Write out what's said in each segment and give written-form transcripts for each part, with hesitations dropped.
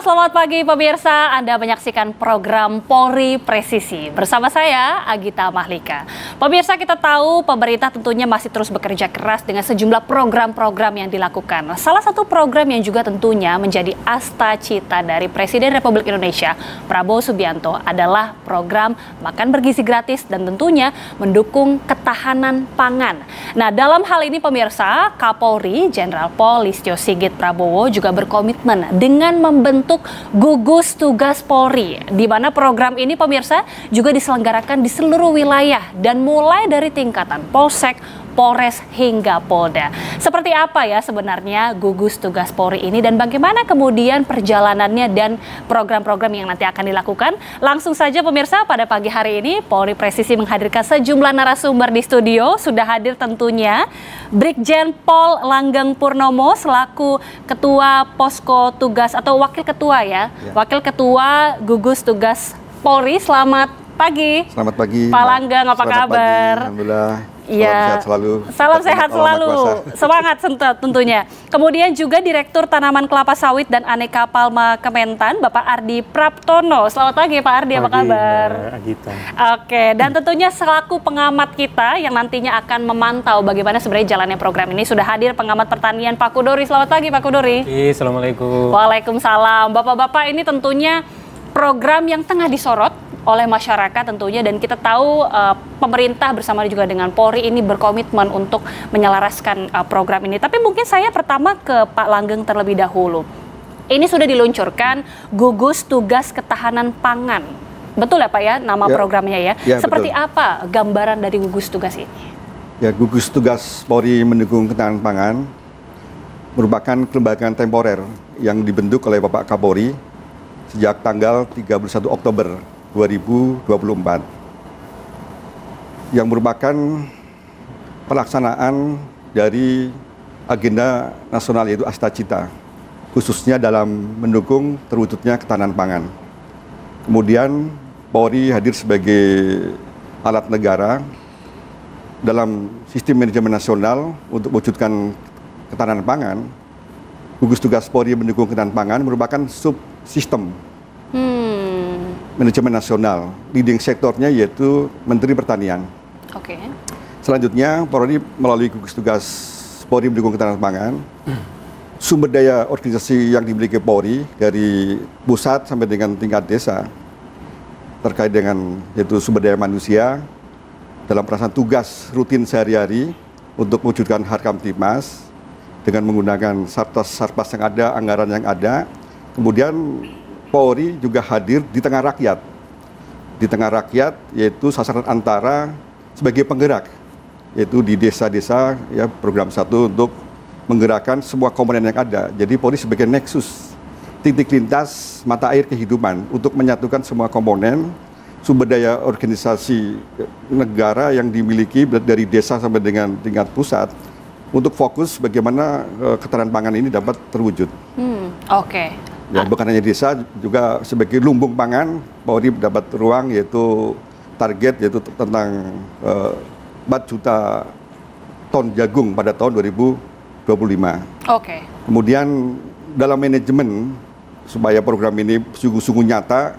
Halo, selamat pagi pemirsa. Anda menyaksikan program Polri Presisi. Bersama saya, Agita Mahlika. Pemirsa, kita tahu pemerintah tentunya masih terus bekerja keras dengan sejumlah program-program yang dilakukan. Salah satu program yang juga tentunya menjadi asta cita dari Presiden Republik Indonesia, Prabowo Subianto, adalah program makan bergizi gratis dan tentunya mendukung ketahanan pangan. Nah, dalam hal ini pemirsa, Kapolri Jenderal Pol Listio Sigit Prabowo juga berkomitmen dengan membentuk gugus tugas Polri, di mana program ini pemirsa juga diselenggarakan di seluruh wilayah dan mulai dari tingkatan Polsek, Polres hingga Polda. Seperti apa ya sebenarnya gugus tugas Polri ini dan bagaimana kemudian perjalanannya dan program-program yang nanti akan dilakukan? Langsung saja pemirsa, pada pagi hari ini Polri Presisi menghadirkan sejumlah narasumber di studio. Sudah hadir tentunya Brigjen Pol Langgeng Purnomo selaku Ketua Posko Tugas atau Wakil Ketua ya. Wakil Ketua Gugus Tugas Polri. Selamat pagi. Selamat pagi. Pak Langgeng, apa kabar? Pagi. Alhamdulillah. Iya. Salam sehat selalu. Salam sehat selalu. Semangat tentunya. Kemudian juga Direktur Tanaman Kelapa Sawit dan Aneka Palma Kementan, Bapak Ardi Praptono. Selamat pagi Pak Ardi, apa kabar? Agita. Oke, dan tentunya selaku pengamat kita yang nantinya akan memantau bagaimana sebenarnya jalannya program ini, sudah hadir pengamat pertanian Pak Kudori. Selamat pagi Pak Kudori. Assalamualaikum. Waalaikumsalam. Bapak-bapak, ini tentunya program yang tengah disorot oleh masyarakat tentunya, dan kita tahu pemerintah bersama juga dengan Polri ini berkomitmen untuk menyelaraskan program ini. Tapi mungkin saya pertama ke Pak Langgeng terlebih dahulu. Ini sudah diluncurkan gugus tugas ketahanan pangan. Betul ya Pak ya, nama programnya ya? Seperti betul. Apa gambaran dari gugus tugas ini? Ya, gugus tugas Polri mendukung ketahanan pangan merupakan kelembagaan temporer yang dibentuk oleh Bapak Kapolri sejak tanggal 31 Oktober 2024 yang merupakan pelaksanaan dari agenda nasional yaitu asta cita, khususnya dalam mendukung terwujudnya ketahanan pangan. Kemudian Polri hadir sebagai alat negara dalam sistem manajemen nasional untuk mewujudkan ketahanan pangan. Gugus tugas Polri mendukung ketahanan pangan merupakan subsistem manajemen nasional. Leading sektornya yaitu Menteri Pertanian. Oke. Selanjutnya Polri melalui gugus tugas Polri mendukung ketahanan pangan, sumber daya organisasi yang dimiliki Polri dari pusat sampai dengan tingkat desa terkait dengan yaitu sumber daya manusia dalam pelaksanaan tugas rutin sehari-hari untuk mewujudkan Harkamtibmas dengan menggunakan sarpas yang ada, anggaran yang ada. Kemudian Polri juga hadir di tengah rakyat. Di tengah rakyat yaitu sasaran antara sebagai penggerak, yaitu di desa-desa ya, program 1 untuk menggerakkan semua komponen yang ada. Jadi Polri sebagai nexus, titik lintas mata air kehidupan untuk menyatukan semua komponen sumber daya organisasi negara yang dimiliki dari desa sampai dengan tingkat pusat untuk fokus bagaimana ketahanan pangan ini dapat terwujud. Oke. Ya, bukan hanya desa, juga sebagai lumbung pangan, Polri dapat ruang yaitu target yaitu tentang 4 juta ton jagung pada tahun 2025. Oke. Kemudian dalam manajemen supaya program ini sungguh-sungguh nyata,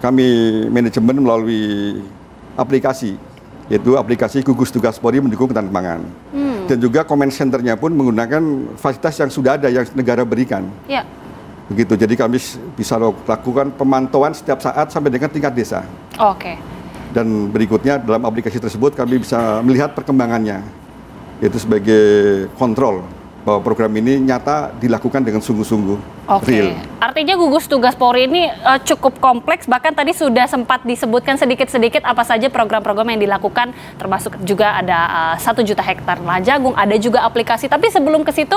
kami manajemen melalui aplikasi, yaitu aplikasi gugus tugas Polri mendukung ketahanan pangan. Dan juga comment centernya pun menggunakan fasilitas yang sudah ada yang negara berikan. Ya. Begitu, jadi kami bisa lakukan pemantauan setiap saat sampai dengan tingkat desa. Oke. Dan berikutnya dalam aplikasi tersebut kami bisa melihat perkembangannya, yaitu sebagai kontrol bahwa program ini nyata dilakukan dengan sungguh-sungguh. Real. Artinya gugus tugas Polri ini cukup kompleks, bahkan tadi sudah sempat disebutkan sedikit-sedikit apa saja program-program yang dilakukan, termasuk juga ada 1 juta hektar lahan jagung, ada juga aplikasi. Tapi sebelum ke situ,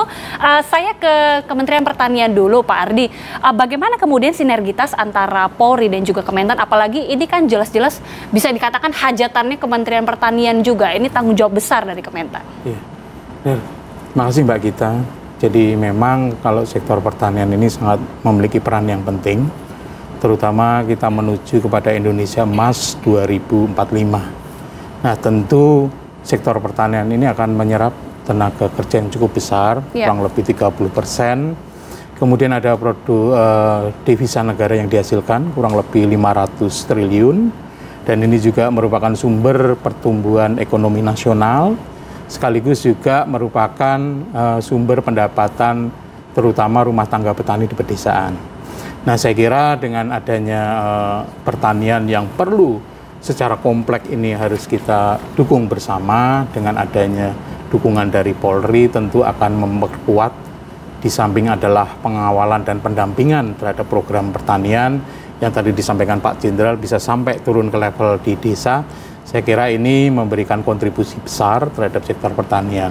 saya ke Kementerian Pertanian dulu Pak Ardi. Bagaimana kemudian sinergitas antara Polri dan juga Kementan, apalagi ini kan jelas-jelas bisa dikatakan hajatannya Kementerian Pertanian juga, ini tanggung jawab besar dari Kementan. Iya. Terima kasih Mbak Gita. Jadi memang kalau sektor pertanian ini sangat memiliki peran yang penting, terutama kita menuju kepada Indonesia Emas 2045. Nah, tentu sektor pertanian ini akan menyerap tenaga kerja yang cukup besar, kurang lebih 30%. Kemudian ada produk devisa negara yang dihasilkan kurang lebih 500 triliun. Dan ini juga merupakan sumber pertumbuhan ekonomi nasional, sekaligus juga merupakan sumber pendapatan terutama rumah tangga petani di pedesaan. Nah, saya kira dengan adanya pertanian yang perlu secara kompleks ini harus kita dukung bersama, dengan adanya dukungan dari Polri tentu akan memperkuat. Di samping adalah pengawalan dan pendampingan terhadap program pertanian yang tadi disampaikan Pak Jenderal bisa sampai turun ke level di desa. Saya kira ini memberikan kontribusi besar terhadap sektor pertanian.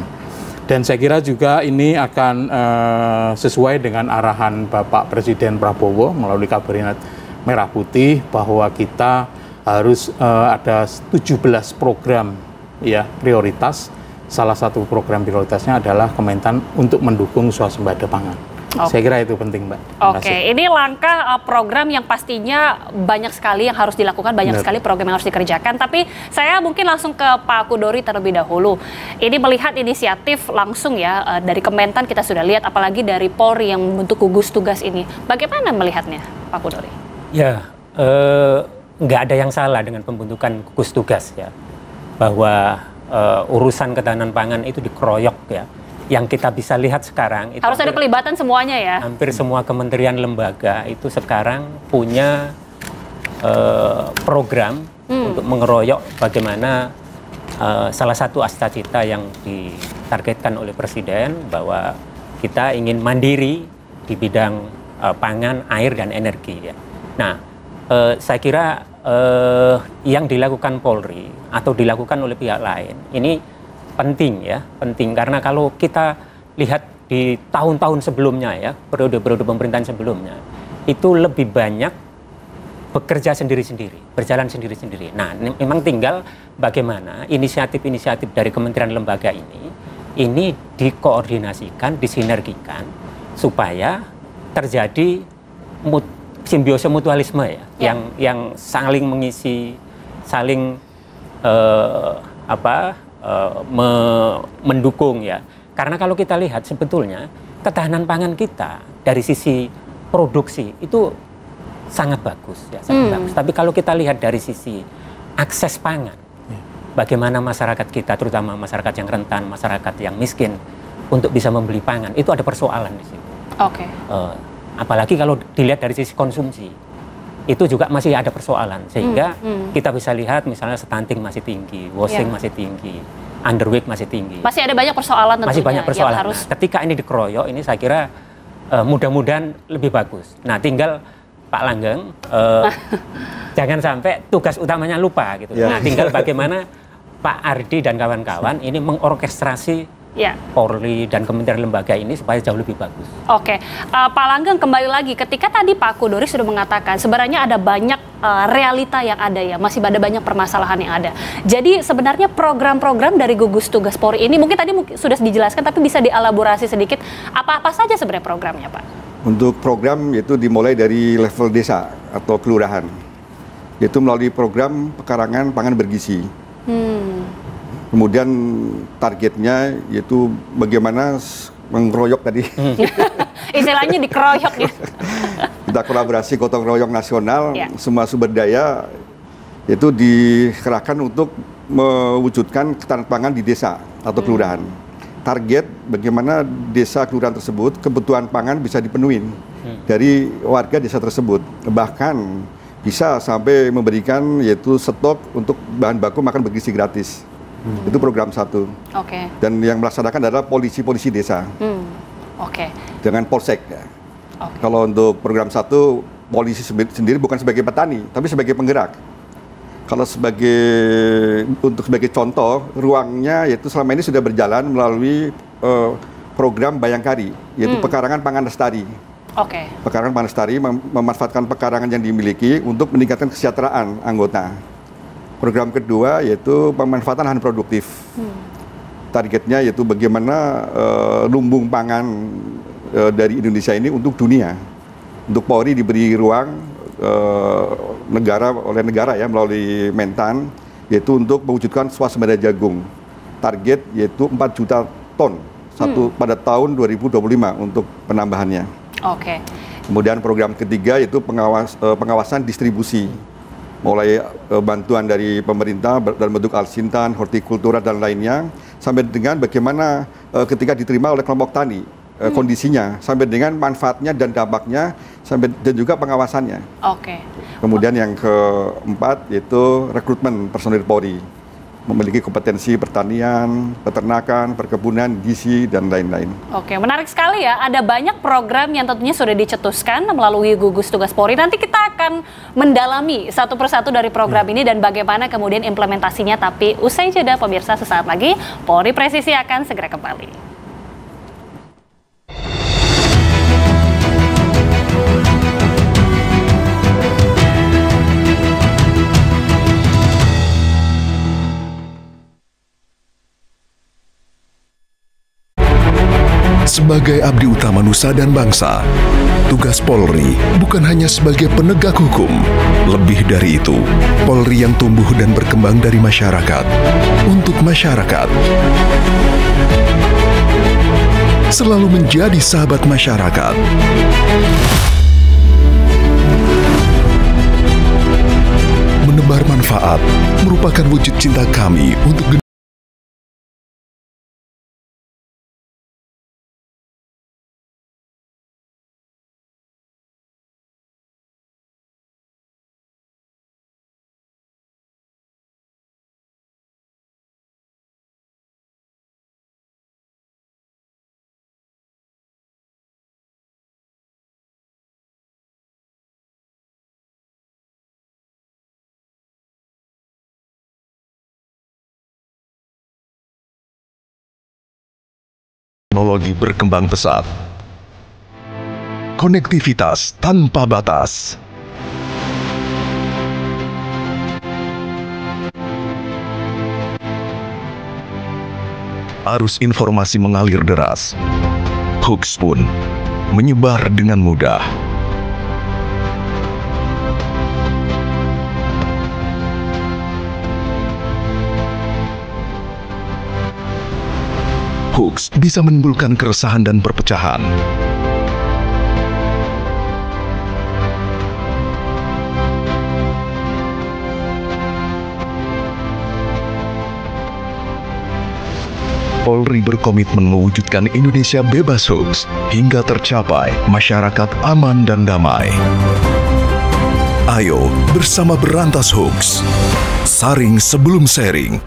Dan saya kira juga ini akan sesuai dengan arahan Bapak Presiden Prabowo melalui Kabinet Merah Putih bahwa kita harus ada 17 program ya prioritas. Salah satu program prioritasnya adalah Kementan untuk mendukung swasembada pangan. Saya kira itu penting, Mbak. Oke, ini langkah program yang pastinya banyak sekali yang harus dilakukan, banyak sekali program yang harus dikerjakan. Tapi saya mungkin langsung ke Pak Kudori terlebih dahulu. Ini melihat inisiatif langsung ya dari Kementan kita sudah lihat, apalagi dari Polri yang membentuk gugus tugas ini. Bagaimana melihatnya, Pak Kudori? Ya, nggak ada yang salah dengan pembentukan gugus tugas ya, bahwa urusan ketahanan pangan itu dikeroyok ya. Yang kita bisa lihat sekarang itu harus ada pelibatan semuanya ya. Hampir semua kementerian lembaga itu sekarang punya program untuk mengeroyok bagaimana salah satu cita-cita yang ditargetkan oleh Presiden bahwa kita ingin mandiri di bidang pangan, air dan energi ya. Nah, saya kira yang dilakukan Polri atau dilakukan oleh pihak lain ini penting ya, penting karena kalau kita lihat di tahun-tahun sebelumnya ya, periode-periode pemerintahan sebelumnya itu lebih banyak bekerja sendiri-sendiri, berjalan sendiri-sendiri. Nah, memang tinggal bagaimana inisiatif-inisiatif dari kementerian lembaga ini dikoordinasikan, disinergikan supaya terjadi simbiose mutualisme ya, yang saling mengisi, saling mendukung ya. Karena kalau kita lihat sebetulnya ketahanan pangan kita dari sisi produksi itu sangat bagus ya, sangat bagus. Tapi kalau kita lihat dari sisi akses pangan, bagaimana masyarakat kita, terutama masyarakat yang rentan, masyarakat yang miskin, untuk bisa membeli pangan, itu ada persoalan di situ. Oke. Apalagi kalau dilihat dari sisi konsumsi, itu juga masih ada persoalan. Sehingga kita bisa lihat misalnya stunting masih tinggi, wasting masih tinggi, underweight masih tinggi. Masih ada banyak persoalan tentunya. Masih banyak persoalan. Harus... Nah, ketika ini dikeroyok, ini saya kira mudah-mudahan lebih bagus. Nah, tinggal Pak Langgeng, jangan sampai tugas utamanya lupa gitu. Nah, tinggal bagaimana Pak Ardi dan kawan-kawan ini mengorkestrasi Polri dan kementerian lembaga ini supaya jauh lebih bagus. Oke, Pak Langgeng kembali lagi, ketika tadi Pak Kudori sudah mengatakan sebenarnya ada banyak realita yang ada ya, masih ada banyak permasalahan yang ada. Jadi sebenarnya program-program dari gugus tugas Polri ini mungkin tadi sudah dijelaskan, tapi bisa dielaborasi sedikit apa-apa saja sebenarnya programnya, Pak? Untuk program itu dimulai dari level desa atau kelurahan, yaitu melalui program pekarangan pangan bergizi. Kemudian targetnya yaitu bagaimana mengeroyok tadi. Istilahnya dikeroyok ya. Kita kolaborasi gotong royong nasional, semua sumber daya itu dikerahkan untuk mewujudkan ketahanan pangan di desa atau kelurahan. Target bagaimana desa kelurahan tersebut kebutuhan pangan bisa dipenuhi dari warga desa tersebut. Bahkan bisa sampai memberikan yaitu stok untuk bahan baku makan bergizi gratis. Itu program 1. Oke. Dan yang melaksanakan adalah polisi-polisi desa. Oke. Dengan polsek. Ya. Okay. Kalau untuk program 1, polisi sendiri bukan sebagai petani, tapi sebagai penggerak. Kalau sebagai contoh, ruangnya yaitu selama ini sudah berjalan melalui program Bayangkari, yaitu pekarangan pangan lestari. Oke. Pekarangan pangan lestari memanfaatkan pekarangan yang dimiliki untuk meningkatkan kesejahteraan anggota. Program kedua yaitu pemanfaatan lahan produktif. Targetnya yaitu bagaimana lumbung pangan dari Indonesia ini untuk dunia. Untuk Polri diberi ruang oleh negara ya melalui Mentan, yaitu untuk mewujudkan swasembada jagung. Target yaitu 4 juta ton pada tahun 2025 untuk penambahannya. Oke. Kemudian program ketiga itu pengawasan distribusi, mulai bantuan dari pemerintah dalam bentuk alsintan, hortikultura dan lainnya, sampai dengan bagaimana ketika diterima oleh kelompok tani kondisinya, sampai dengan manfaatnya dan dampaknya, dan juga pengawasannya. Oke. Kemudian yang keempat yaitu rekrutmen personil Polri, memiliki kompetensi pertanian, peternakan, perkebunan, gizi, dan lain-lain. Oke, menarik sekali ya. Ada banyak program yang tentunya sudah dicetuskan melalui gugus tugas Polri. Nanti kita akan mendalami satu persatu dari program ini dan bagaimana kemudian implementasinya. Tapi usai jeda pemirsa, sesaat lagi Polri Presisi akan segera kembali. Sebagai abdi utama nusa dan bangsa, tugas Polri bukan hanya sebagai penegak hukum. Lebih dari itu, Polri yang tumbuh dan berkembang dari masyarakat, untuk masyarakat. Selalu menjadi sahabat masyarakat. Menebar manfaat merupakan wujud cinta kami untuk teknologi berkembang pesat. Konektivitas tanpa batas. Arus informasi mengalir deras. Hoax pun menyebar dengan mudah. Hoax bisa menimbulkan keresahan dan perpecahan. Polri berkomitmen mewujudkan Indonesia bebas hoax hingga tercapai masyarakat aman dan damai. Ayo bersama berantas hoax. Saring sebelum sharing.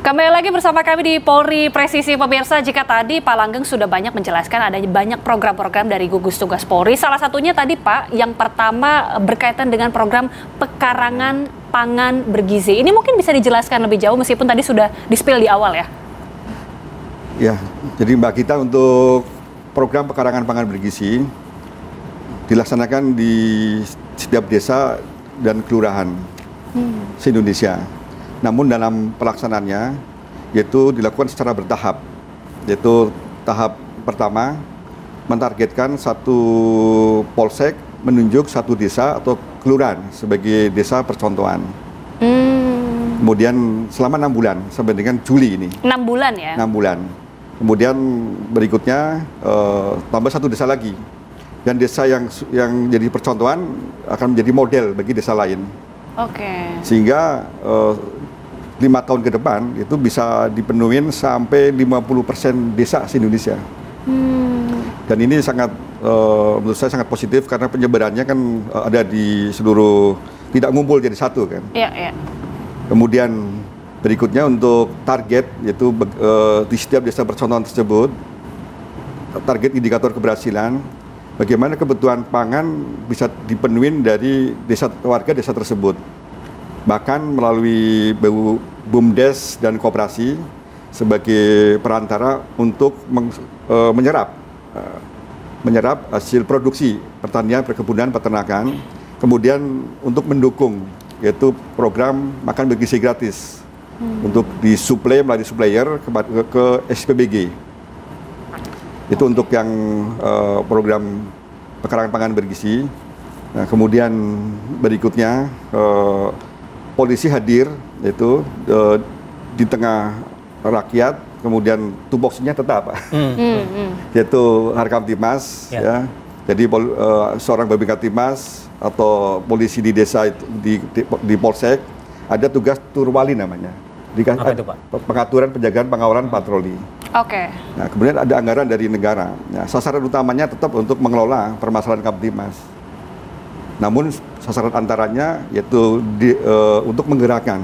Kembali lagi bersama kami di Polri Presisi. Pemirsa, jika tadi Pak Langgeng sudah banyak menjelaskan ada banyak program-program dari gugus tugas Polri. Salah satunya tadi Pak, yang pertama berkaitan dengan program pekarangan pangan bergizi. Ini mungkin bisa dijelaskan lebih jauh meskipun tadi sudah di-spill di awal ya. Ya, jadi Mbak Gita, untuk program pekarangan pangan bergizi dilaksanakan di setiap desa dan kelurahan se-Indonesia. Namun dalam pelaksanaannya yaitu dilakukan secara bertahap. Yaitu tahap pertama mentargetkan satu polsek menunjuk satu desa atau kelurahan sebagai desa percontohan. Kemudian selama 6 bulan sampai dengan Juli ini. 6 bulan ya? 6 bulan. Kemudian berikutnya tambah satu desa lagi. Dan desa yang jadi percontohan akan menjadi model bagi desa lain. Oke. Sehingga 5 tahun ke depan itu bisa dipenuhi sampai 50% desa se-Indonesia. Dan ini sangat menurut saya sangat positif karena penyebarannya kan ada di seluruh, tidak ngumpul jadi satu kan. Iya, iya. Kemudian berikutnya untuk target yaitu di setiap desa percontohan tersebut, target indikator keberhasilan bagaimana kebutuhan pangan bisa dipenuhi dari warga desa tersebut. Bahkan melalui BUMDes dan koperasi sebagai perantara untuk menyerap hasil produksi pertanian, perkebunan, peternakan, kemudian untuk mendukung yaitu program makan bergizi gratis untuk disuplai melalui supplier ke SPBG. Itu untuk yang program pekarangan pangan bergizi. Nah, kemudian berikutnya polisi hadir, yaitu di tengah rakyat, kemudian tupoksinya tetap, yaitu Harkamtimas, ya. Jadi seorang Babinka Timas atau polisi di desa di Polsek ada tugas turwali namanya, pengaturan, penjagaan, pengawalan, patroli. Oke. Nah, kemudian ada anggaran dari negara. Nah, sasaran utamanya tetap untuk mengelola permasalahan Kamtimas. Namun sasaran antaranya yaitu untuk menggerakkan,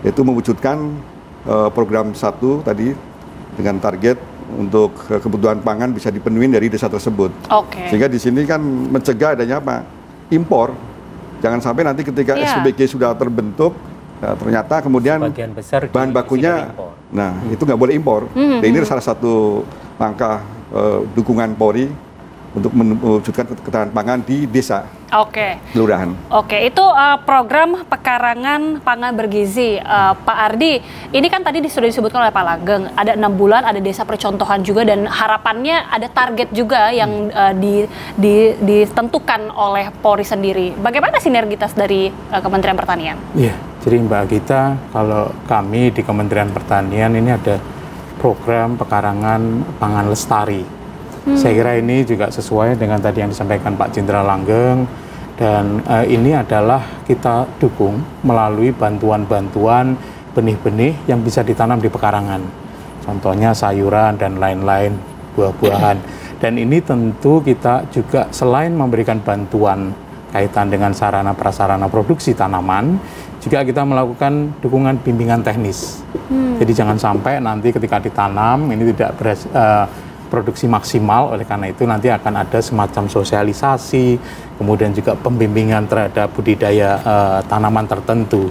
yaitu mewujudkan program 1 tadi dengan target untuk kebutuhan pangan bisa dipenuhi dari desa tersebut. Oke. Sehingga di sini kan mencegah adanya apa? Impor. Jangan sampai nanti ketika SPBG sudah terbentuk, ternyata kemudian besar bahan bakunya, nah itu nggak boleh impor. Dan ini salah satu langkah dukungan Polri untuk mewujudkan ketahanan pangan di desa. Oke. Kelurahan. Oke, itu program pekarangan pangan bergizi. Pak Ardi, ini kan tadi sudah disebutkan oleh Pak Langgeng, ada 6 bulan, ada desa percontohan juga, dan harapannya ada target juga yang ditentukan oleh Polri sendiri. Bagaimana sinergitas dari Kementerian Pertanian? Iya, jadi Mbak Gita, kalau kami di Kementerian Pertanian ini ada program pekarangan pangan lestari. Saya kira ini juga sesuai dengan tadi yang disampaikan Pak Jenderal Langgeng, dan ini adalah kita dukung melalui bantuan-bantuan benih-benih yang bisa ditanam di pekarangan. Contohnya sayuran dan lain-lain, buah-buahan. Dan ini tentu kita juga selain memberikan bantuan kaitan dengan sarana prasarana produksi tanaman, juga kita melakukan dukungan bimbingan teknis. Jadi jangan sampai nanti ketika ditanam ini tidak produksi maksimal, oleh karena itu nanti akan ada semacam sosialisasi, kemudian juga pembimbingan terhadap budidaya tanaman tertentu.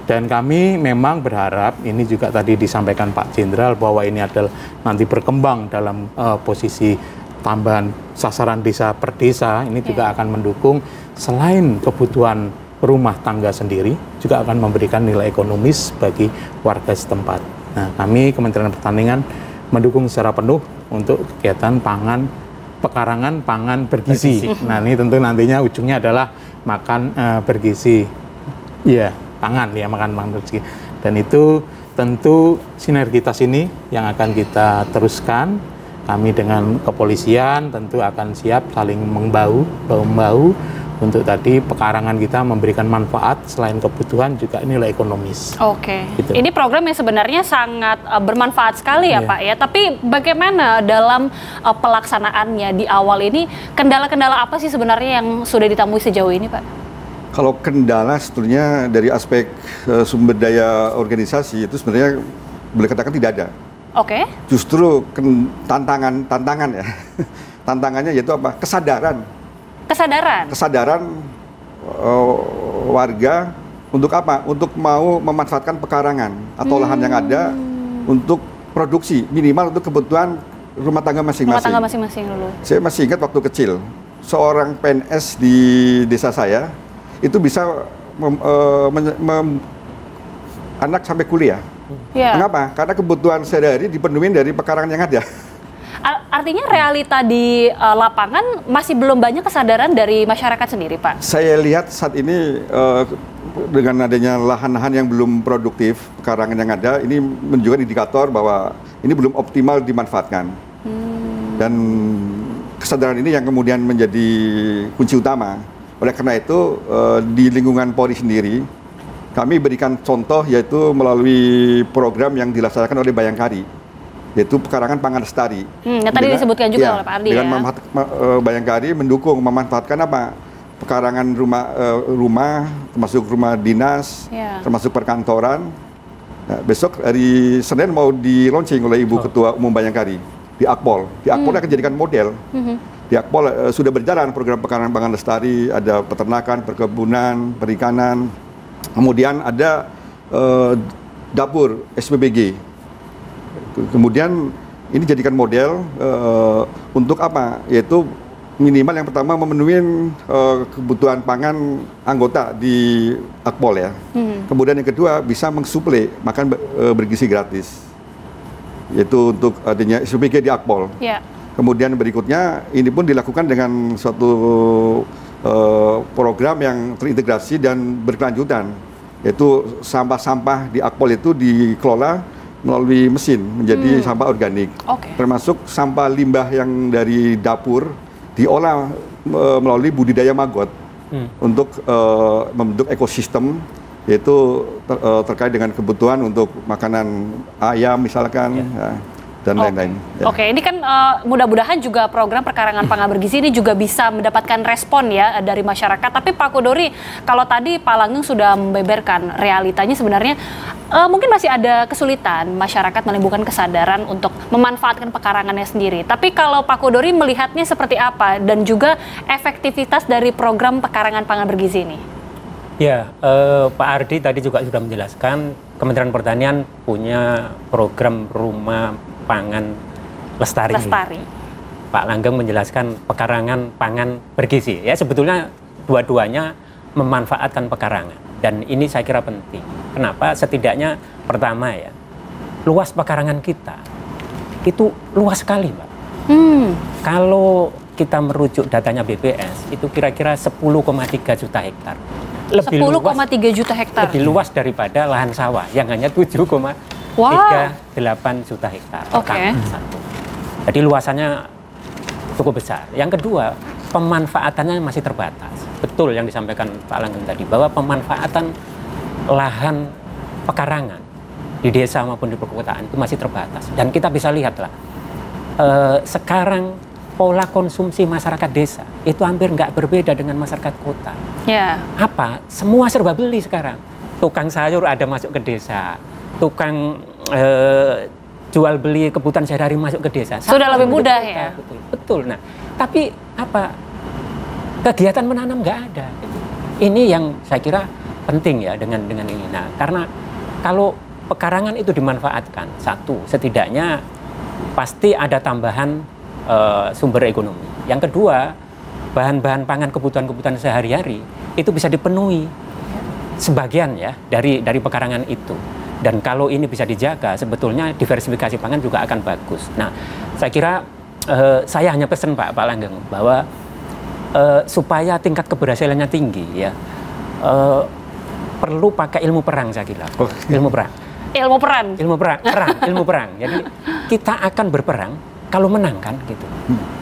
Dan kami memang berharap, ini juga tadi disampaikan Pak Jenderal, bahwa ini adalah nanti berkembang dalam posisi tambahan sasaran desa per desa, ini juga akan mendukung selain kebutuhan rumah tangga sendiri, juga akan memberikan nilai ekonomis bagi warga setempat. Nah, kami Kementerian Pertanian mendukung secara penuh untuk kegiatan pekarangan pangan bergizi. Nah, ini tentu nantinya ujungnya adalah makan bergizi, ya, pangan ya, makan bergizi. Dan itu tentu sinergitas ini yang akan kita teruskan. Kami dengan kepolisian tentu akan siap saling bahu-membahu untuk tadi pekarangan kita memberikan manfaat selain kebutuhan juga nilai ekonomis. Oke. Gitu. Ini program yang sebenarnya sangat bermanfaat sekali ya Pak ya. Tapi bagaimana dalam pelaksanaannya di awal ini, kendala-kendala apa sih sebenarnya yang sudah ditemui sejauh ini Pak? Kalau kendala sebetulnya dari aspek sumber daya organisasi itu sebenarnya boleh katakan tidak ada. Oke. Justru tantangan ya. Tantangannya yaitu apa? Kesadaran warga untuk apa? Untuk mau memanfaatkan pekarangan atau lahan yang ada untuk produksi minimal untuk kebutuhan rumah tangga masing-masing. Rumah tangga masing-masing dulu. Saya masih ingat waktu kecil, seorang PNS di desa saya itu bisa anak sampai kuliah. Ya. Mengapa? Karena kebutuhan sehari-hari dipenuhi dari pekarangan yang ada. Artinya realita di lapangan masih belum banyak kesadaran dari masyarakat sendiri, Pak? Saya lihat saat ini dengan adanya lahan-lahan yang belum produktif, pekarangan yang ada, ini menunjukkan indikator bahwa ini belum optimal dimanfaatkan. Dan kesadaran ini yang kemudian menjadi kunci utama. Oleh karena itu, di lingkungan Polri sendiri, kami berikan contoh yaitu melalui program yang dilaksanakan oleh Bayangkari, yaitu pekarangan pangan lestari. Yang tadi disebutkan juga oleh Pak Ardi dengan Bayangkari mendukung memanfaatkan apa? Pekarangan rumah, termasuk rumah dinas, termasuk perkantoran. Nah, besok hari Senin mau di-launching oleh Ibu Ketua Umum Bayangkari di Akpol. Di Akpol akan dijadikan model. Di Akpol sudah berjalan program pekarangan pangan lestari, ada peternakan, perkebunan, perikanan. Kemudian ada dapur SPBG. Kemudian ini jadikan model untuk apa? Yaitu minimal yang pertama memenuhi kebutuhan pangan anggota di Akpol ya. Kemudian yang kedua bisa mensuplai makan bergizi gratis. Yaitu untuk adanya SPBG di Akpol. Kemudian berikutnya ini pun dilakukan dengan suatu program yang terintegrasi dan berkelanjutan, yaitu sampah-sampah di Akpol itu dikelola melalui mesin menjadi sampah organik. Termasuk sampah limbah yang dari dapur diolah melalui budidaya maggot untuk membentuk ekosistem, yaitu terkait dengan kebutuhan untuk makanan ayam misalkan. Dan lain-lain. Oke, ini kan mudah-mudahan juga program perkarangan pangan bergizi ini juga bisa mendapatkan respon ya dari masyarakat. Tapi Pak Kudori, kalau tadi Pak Langgeng sudah membeberkan realitanya sebenarnya mungkin masih ada kesulitan masyarakat menimbulkan kesadaran untuk memanfaatkan pekarangannya sendiri. Tapi kalau Pak Kudori melihatnya seperti apa dan juga efektivitas dari program pekarangan pangan bergizi ini? Ya, Pak Ardi tadi juga sudah menjelaskan Kementerian Pertanian punya program rumah pangan lestari. Pak Langgeng menjelaskan pekarangan pangan bergizi. Ya, sebetulnya dua-duanya memanfaatkan pekarangan dan ini saya kira penting. Kenapa? Setidaknya pertama ya, luas pekarangan kita itu luas sekali, Pak. Kalau kita merujuk datanya BPS itu kira-kira 10,3 juta hektar. 10,3 juta hektar. Lebih luas daripada lahan sawah yang hanya 7,38 juta hektar. Jadi luasannya cukup besar. Yang kedua, pemanfaatannya masih terbatas. Betul yang disampaikan Pak Langgeng tadi, bahwa pemanfaatan lahan pekarangan di desa maupun di perkotaan itu masih terbatas. Dan kita bisa lihatlah, sekarang pola konsumsi masyarakat desa itu hampir nggak berbeda dengan masyarakat kota. Apa? Semua serba beli sekarang. Tukang sayur ada masuk ke desa, tukang jual beli kebutuhan sehari-hari masuk ke desa. Sudah lebih mudah ya. Betul. Nah, tapi apa? Kegiatan menanam nggak ada. Ini yang saya kira penting ya dengan ini. Nah, karena kalau pekarangan itu dimanfaatkan, satu, setidaknya pasti ada tambahan sumber ekonomi. Yang kedua, bahan-bahan pangan kebutuhan sehari-hari itu bisa dipenuhi sebagian ya dari pekarangan itu. Dan kalau ini bisa dijaga, sebetulnya diversifikasi pangan juga akan bagus. Nah, saya kira saya hanya pesan Pak Langgeng bahwa supaya tingkat keberhasilannya tinggi ya, perlu pakai ilmu perang saya kira. Ilmu perang. Jadi kita akan berperang kalau menang kan gitu.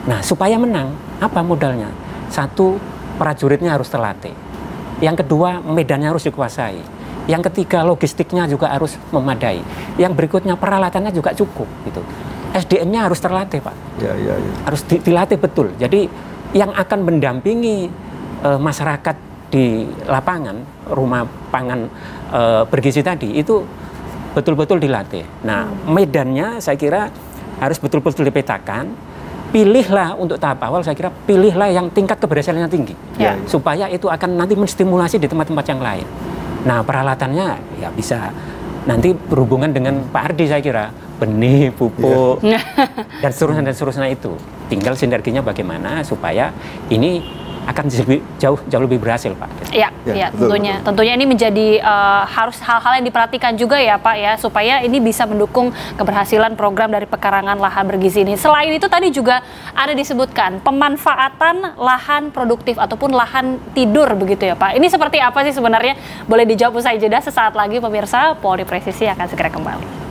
Nah, supaya menang apa modalnya? Satu, prajuritnya harus terlatih. Yang kedua, medannya harus dikuasai. Yang ketiga, logistiknya juga harus memadai. Yang berikutnya, peralatannya juga cukup gitu. SDM-nya harus terlatih, Pak. Harus dilatih betul. Jadi yang akan mendampingi masyarakat di lapangan rumah pangan bergizi tadi itu betul-betul dilatih. Nah, medannya saya kira harus betul-betul dipetakan. Pilihlah untuk tahap awal, saya kira pilihlah yang tingkat keberhasilannya tinggi, supaya itu akan nanti menstimulasi di tempat-tempat yang lain. Nah, peralatannya ya bisa nanti berhubungan dengan Pak Ardi saya kira, benih, pupuk, dan seterusnya itu. Tinggal sinerginya bagaimana supaya ini akan jauh lebih berhasil, Pak. Iya, tentunya ini menjadi harus hal-hal yang diperhatikan juga ya, Pak ya, supaya ini bisa mendukung keberhasilan program dari pekarangan lahan bergizi ini. Selain itu tadi juga ada disebutkan pemanfaatan lahan produktif ataupun lahan tidur begitu ya, Pak. Ini seperti apa sih sebenarnya? Boleh dijawab usai jeda. Sesaat lagi pemirsa, Polri Presisi akan segera kembali.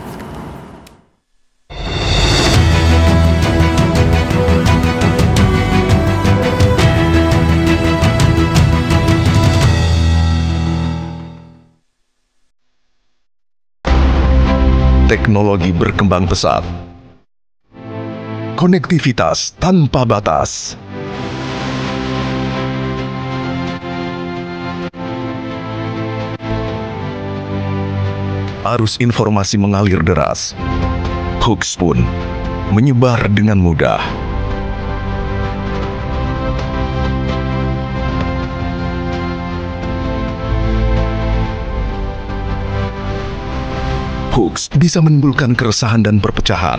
Teknologi berkembang pesat. Konektivitas tanpa batas. Arus informasi mengalir deras. Hoax pun menyebar dengan mudah. Hoax bisa menimbulkan keresahan dan perpecahan.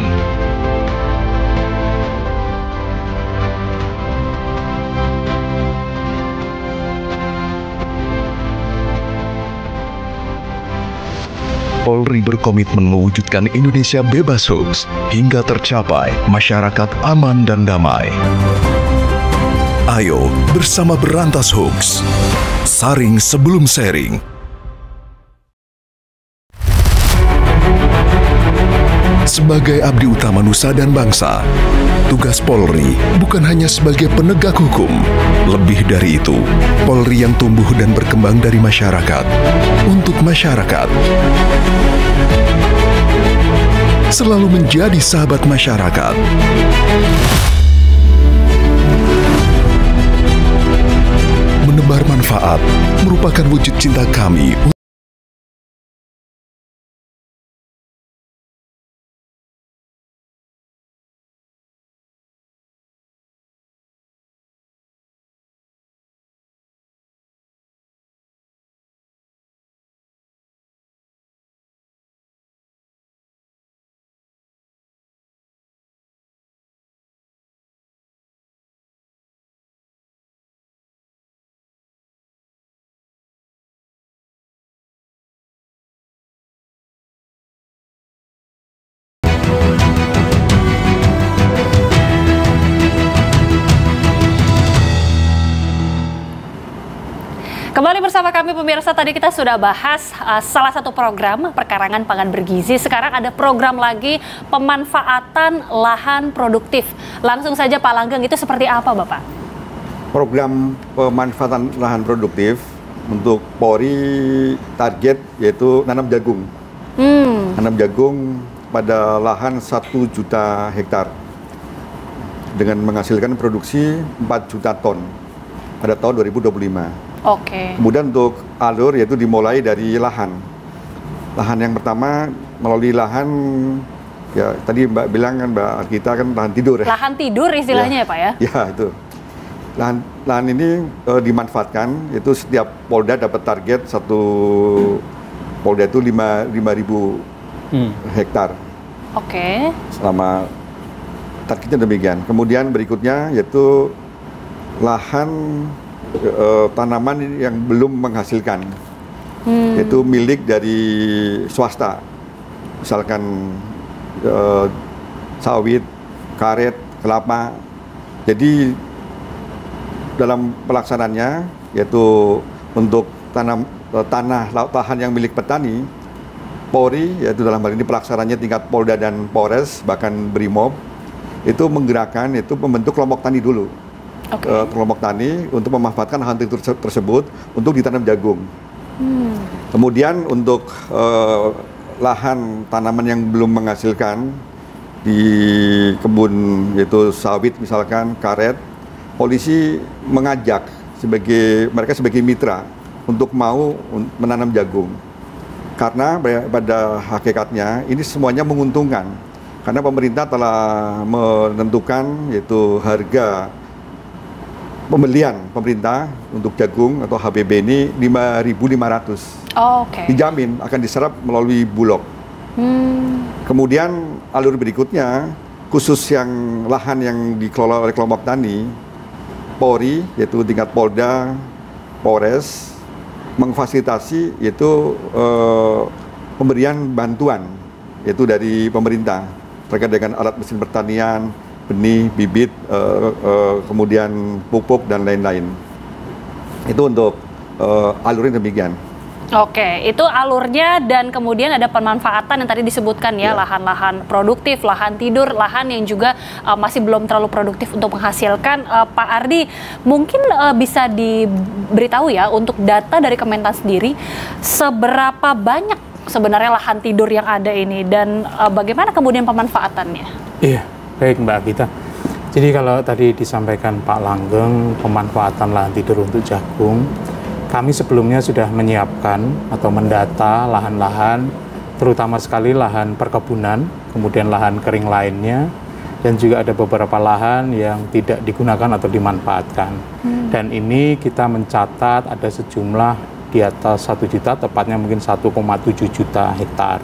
Polri berkomitmen mewujudkan Indonesia bebas hoaks hingga tercapai masyarakat aman dan damai. Ayo bersama berantas hoaks. Saring sebelum sharing. Sebagai abdi utama nusa dan bangsa, tugas Polri bukan hanya sebagai penegak hukum. Lebih dari itu, Polri yang tumbuh dan berkembang dari masyarakat, untuk masyarakat. Selalu menjadi sahabat masyarakat. Menebar manfaat merupakan wujud cinta kami. Kembali bersama kami pemirsa, tadi kita sudah bahas salah satu program perkarangan pangan bergizi. Sekarang ada program lagi pemanfaatan lahan produktif. Langsung saja Pak Langgeng, itu seperti apa Bapak? Program pemanfaatan lahan produktif untuk Polri target yaitu nanam jagung. Nanam jagung pada lahan 1 juta hektar dengan menghasilkan produksi 4 juta ton pada tahun 2025. Oke. Kemudian untuk alur yaitu dimulai dari lahan. Lahan yang pertama melalui lahan, ya tadi Mbak bilang kan Mbak kita kan lahan tidur ya. Lahan tidur istilahnya ya Pak ya? Ya itu. Lahan ini dimanfaatkan, itu setiap polda dapat target satu polda itu 5.000 hektar. Oke. Selama targetnya demikian. Kemudian berikutnya yaitu lahan tanaman yang belum menghasilkan, yaitu milik dari swasta, misalkan sawit, karet, kelapa. Jadi dalam pelaksanaannya, yaitu untuk tanah lahan yang milik petani, Polri, yaitu dalam hal ini pelaksanaannya tingkat Polda dan Polres, bahkan Brimob, itu menggerakkan itu membentuk kelompok tani dulu. Kelompok tani untuk memanfaatkan lahan tersebut untuk ditanam jagung. Kemudian untuk lahan tanaman yang belum menghasilkan di kebun yaitu sawit misalkan karet, polisi mengajak mereka sebagai mitra untuk mau menanam jagung. Karena pada hakikatnya ini semuanya menguntungkan. Karena pemerintah telah menentukan yaitu harga pembelian pemerintah untuk jagung atau HBB ini 5.500. Oke. Dijamin akan diserap melalui Bulog. Kemudian alur berikutnya, khusus yang lahan yang dikelola oleh kelompok tani, Polri, yaitu tingkat Polda, Polres, mengfasilitasi yaitu pemberian bantuan, yaitu dari pemerintah terkait dengan alat mesin pertanian, benih, bibit, kemudian pupuk dan lain-lain. Itu untuk alurnya demikian. Oke, itu alurnya, dan kemudian ada pemanfaatan yang tadi disebutkan ya, lahan-lahan produktif, lahan tidur, lahan yang juga masih belum terlalu produktif untuk menghasilkan. Pak Ardi, mungkin bisa diberitahu ya untuk data dari Kementan sendiri, seberapa banyak sebenarnya lahan tidur yang ada ini dan bagaimana kemudian pemanfaatannya? Iya. Baik Mbak Gita, jadi kalau tadi disampaikan Pak Langgeng pemanfaatan lahan tidur untuk jagung, kami sebelumnya sudah menyiapkan atau mendata lahan-lahan, terutama sekali lahan perkebunan, kemudian lahan kering lainnya, dan juga ada beberapa lahan yang tidak digunakan atau dimanfaatkan. Dan ini kita mencatat ada sejumlah di atas 1 juta, tepatnya mungkin 1,7 juta hektar.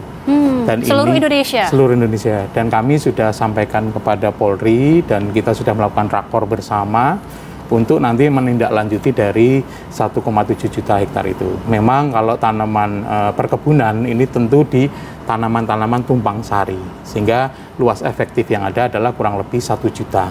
Dan seluruh ini, Indonesia? Seluruh Indonesia. Dan kami sudah sampaikan kepada Polri dan kita sudah melakukan rakor bersama untuk nanti menindaklanjuti dari 1,7 juta hektar itu. Memang kalau tanaman perkebunan ini tentu di tanaman-tanaman tumpang sari, sehingga luas efektif yang ada adalah kurang lebih 1 juta.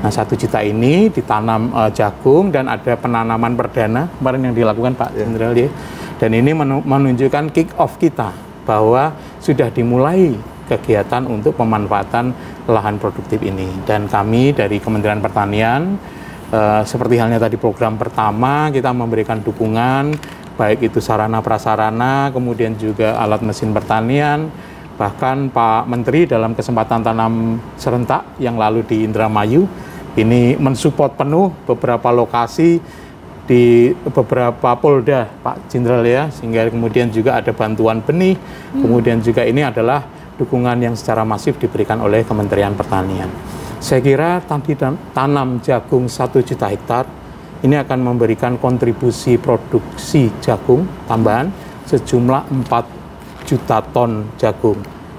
Nah 1 juta ini ditanam jagung dan ada penanaman perdana kemarin yang dilakukan Pak Jenderal ya. Dan ini menunjukkan kick off kita bahwa sudah dimulai kegiatan untuk pemanfaatan lahan produktif ini. Dan kami dari Kementerian Pertanian seperti halnya tadi program pertama, kita memberikan dukungan baik itu sarana prasarana, kemudian juga alat mesin pertanian, bahkan Pak Menteri dalam kesempatan tanam serentak yang lalu di Indramayu ini mensupport penuh beberapa lokasi di beberapa polda Pak Jenderal ya, sehingga kemudian juga ada bantuan benih, kemudian juga ini adalah dukungan yang secara masif diberikan oleh Kementerian Pertanian. Saya kira tadi tanam jagung 1 juta hektar ini akan memberikan kontribusi produksi jagung tambahan sejumlah 4 juta ton jagung.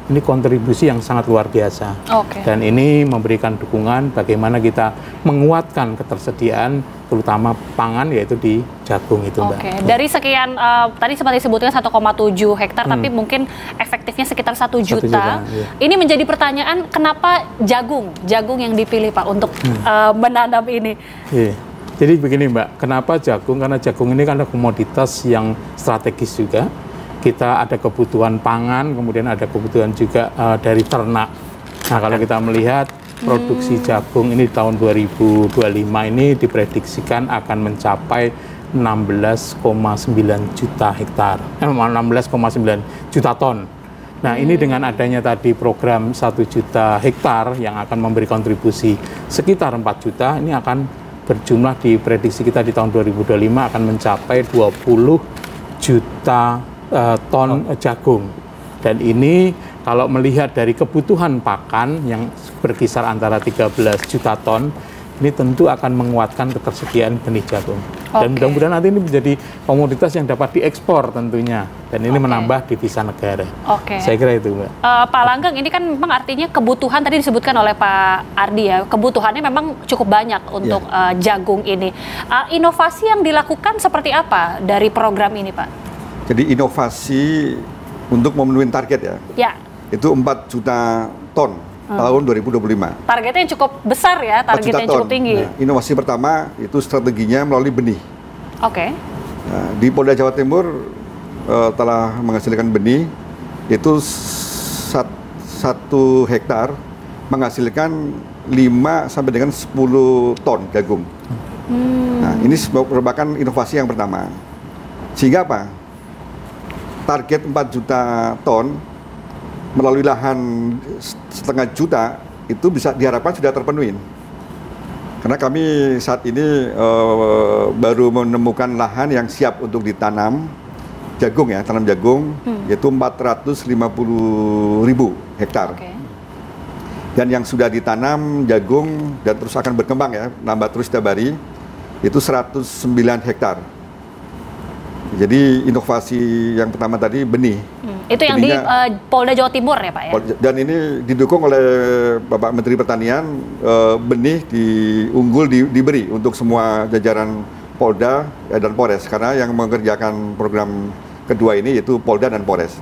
Ini kontribusi yang sangat luar biasa. Dan ini memberikan dukungan bagaimana kita menguatkan ketersediaan terutama pangan yaitu di jagung itu Mbak. Dari sekian tadi sempat disebutkan 1,7 hektar tapi mungkin efektifnya sekitar 1 juta. Iya. Ini menjadi pertanyaan kenapa jagung yang dipilih Pak untuk menanam ini? Iya. Jadi begini Mbak, kenapa jagung? Karena jagung ini kan ada komoditas yang strategis juga. Kita ada kebutuhan pangan, kemudian ada kebutuhan juga dari ternak. Nah kalau kita melihat produksi jagung ini tahun 2025 ini diprediksikan akan mencapai 16,9 juta hektar, 16,9 juta ton. Nah ini dengan adanya tadi program 1 juta hektar yang akan memberi kontribusi sekitar 4 juta, ini akan berjumlah di prediksi kita di tahun 2025 akan mencapai 20 juta ton jagung. Dan ini kalau melihat dari kebutuhan pakan yang berkisar antara 13 juta ton, ini tentu akan menguatkan ketersediaan benih jagung. Dan mudah-mudahan nanti ini menjadi komoditas yang dapat diekspor tentunya. Dan ini menambah devisa negara. Saya kira itu Mbak. Pak Langgeng, ini kan memang artinya kebutuhan tadi disebutkan oleh Pak Ardi ya, kebutuhannya memang cukup banyak untuk jagung ini. Inovasi yang dilakukan seperti apa dari program ini Pak? Jadi inovasi untuk memenuhi target ya, itu 4 juta ton tahun 2025. Targetnya yang cukup besar ya, targetnya yang cukup tinggi. Nah, inovasi pertama itu strateginya melalui benih. Nah, di Polda Jawa Timur telah menghasilkan benih, itu 1 hektar menghasilkan 5 sampai dengan 10 ton jagung. Nah, ini merupakan inovasi yang pertama. Sehingga apa? Target 4 juta ton melalui lahan 0,5 juta itu bisa diharapkan sudah terpenuhi. Karena kami saat ini baru menemukan lahan yang siap untuk ditanam jagung ya, tanam jagung, yaitu 450.000 hektar. Dan yang sudah ditanam jagung dan terus akan berkembang ya, nambah terus setiap hari, itu 109 hektar. Jadi inovasi yang pertama tadi benih. Itu yang di Polda Jawa Timur ya Pak ya? Dan ini didukung oleh Bapak Menteri Pertanian, benih diberi untuk semua jajaran Polda dan Polres. Karena yang mengerjakan program kedua ini yaitu Polda dan Polres.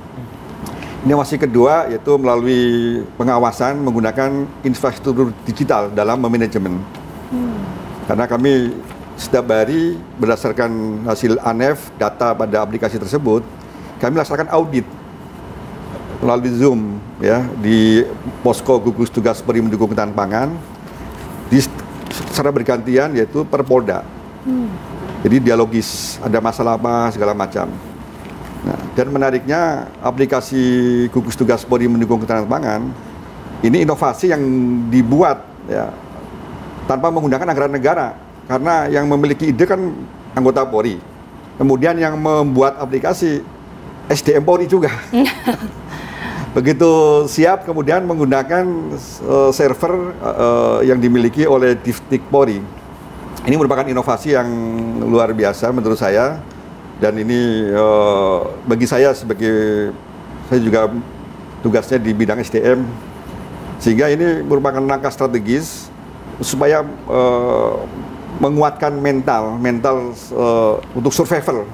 Inovasi kedua yaitu melalui pengawasan menggunakan infrastruktur digital dalam memanajemen. Karena kami setiap hari berdasarkan hasil ANEF data pada aplikasi tersebut, kami laksanakan audit melalui Zoom ya di posko gugus tugas Polri mendukung ketahanan pangan secara bergantian yaitu per Polda. Jadi dialogis, ada masalah apa segala macam. Nah, dan menariknya aplikasi gugus tugas Polri mendukung ketahanan pangan ini inovasi yang dibuat ya tanpa menggunakan anggaran negara. Karena yang memiliki ide kan anggota Polri. Kemudian yang membuat aplikasi SDM Polri juga. Begitu siap kemudian menggunakan server yang dimiliki oleh Diftik Polri. Ini merupakan inovasi yang luar biasa menurut saya. Dan ini bagi saya saya juga tugasnya di bidang SDM. Sehingga ini merupakan langkah strategis supaya menguatkan mental untuk survival.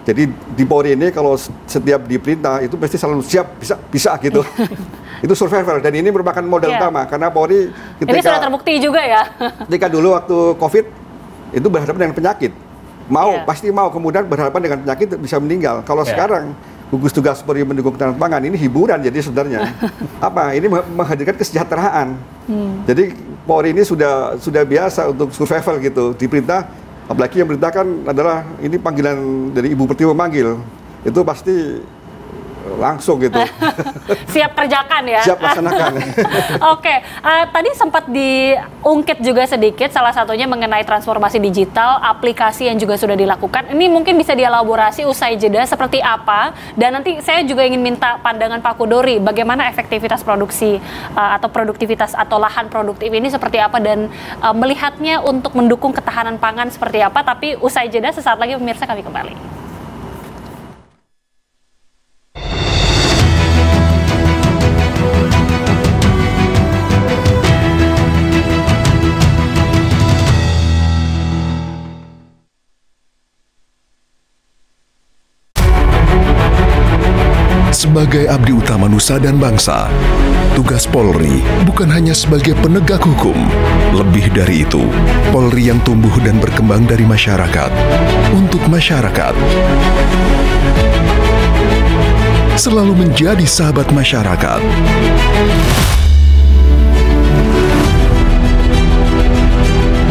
Jadi di Polri ini kalau setiap diperintah itu pasti selalu siap, bisa gitu. Itu survival, dan ini merupakan modal utama karena Polri ketika ini sudah terbukti juga ya. Ketika dulu waktu COVID itu berhadapan dengan penyakit, pasti mau, kemudian berhadapan dengan penyakit bisa meninggal. Kalau sekarang gugus tugas Polri mendukung ketahanan pangan, ini hiburan jadi sebenarnya. Ini menghadirkan kesejahteraan. Jadi Polri ini sudah biasa untuk survival gitu, diperintah, apalagi yang perintahkan adalah ini panggilan dari Ibu Pertiwi memanggil, itu pasti langsung gitu. Siap kerjakan ya. Siap laksanakan. Oke, tadi sempat diungkit juga sedikit, salah satunya mengenai transformasi digital, aplikasi yang juga sudah dilakukan. Ini mungkin bisa dielaborasi usai jeda seperti apa, dan nanti saya juga ingin minta pandangan Pak Kudori, bagaimana efektivitas produksi atau produktivitas atau lahan produktif ini seperti apa, dan melihatnya untuk mendukung ketahanan pangan seperti apa. Tapi usai jeda, sesaat lagi pemirsa kami kembali. Sebagai abdi utama nusa dan bangsa, tugas Polri bukan hanya sebagai penegak hukum. Lebih dari itu, Polri yang tumbuh dan berkembang dari masyarakat, untuk masyarakat. Selalu menjadi sahabat masyarakat.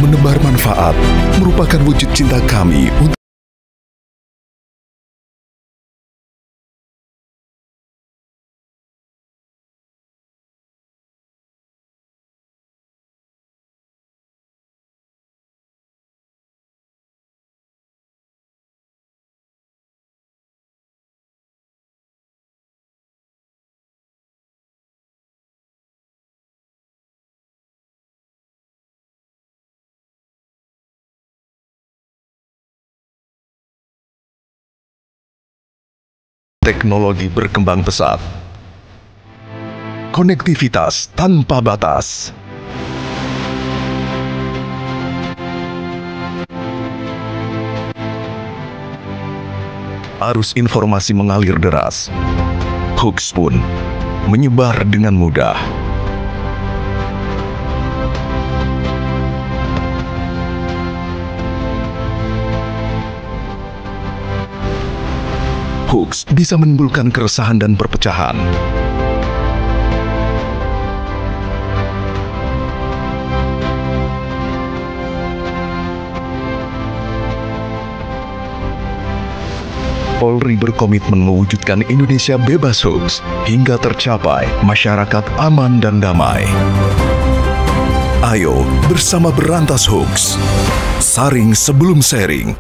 Menebar manfaat merupakan wujud cinta kami untuk teknologi berkembang pesat. Konektivitas tanpa batas. Arus informasi mengalir deras. Hoax pun menyebar dengan mudah. Hoax bisa menimbulkan keresahan dan perpecahan. Polri berkomitmen mewujudkan Indonesia bebas hoax hingga tercapai masyarakat aman dan damai. Ayo bersama berantas hoax. Saring sebelum sharing.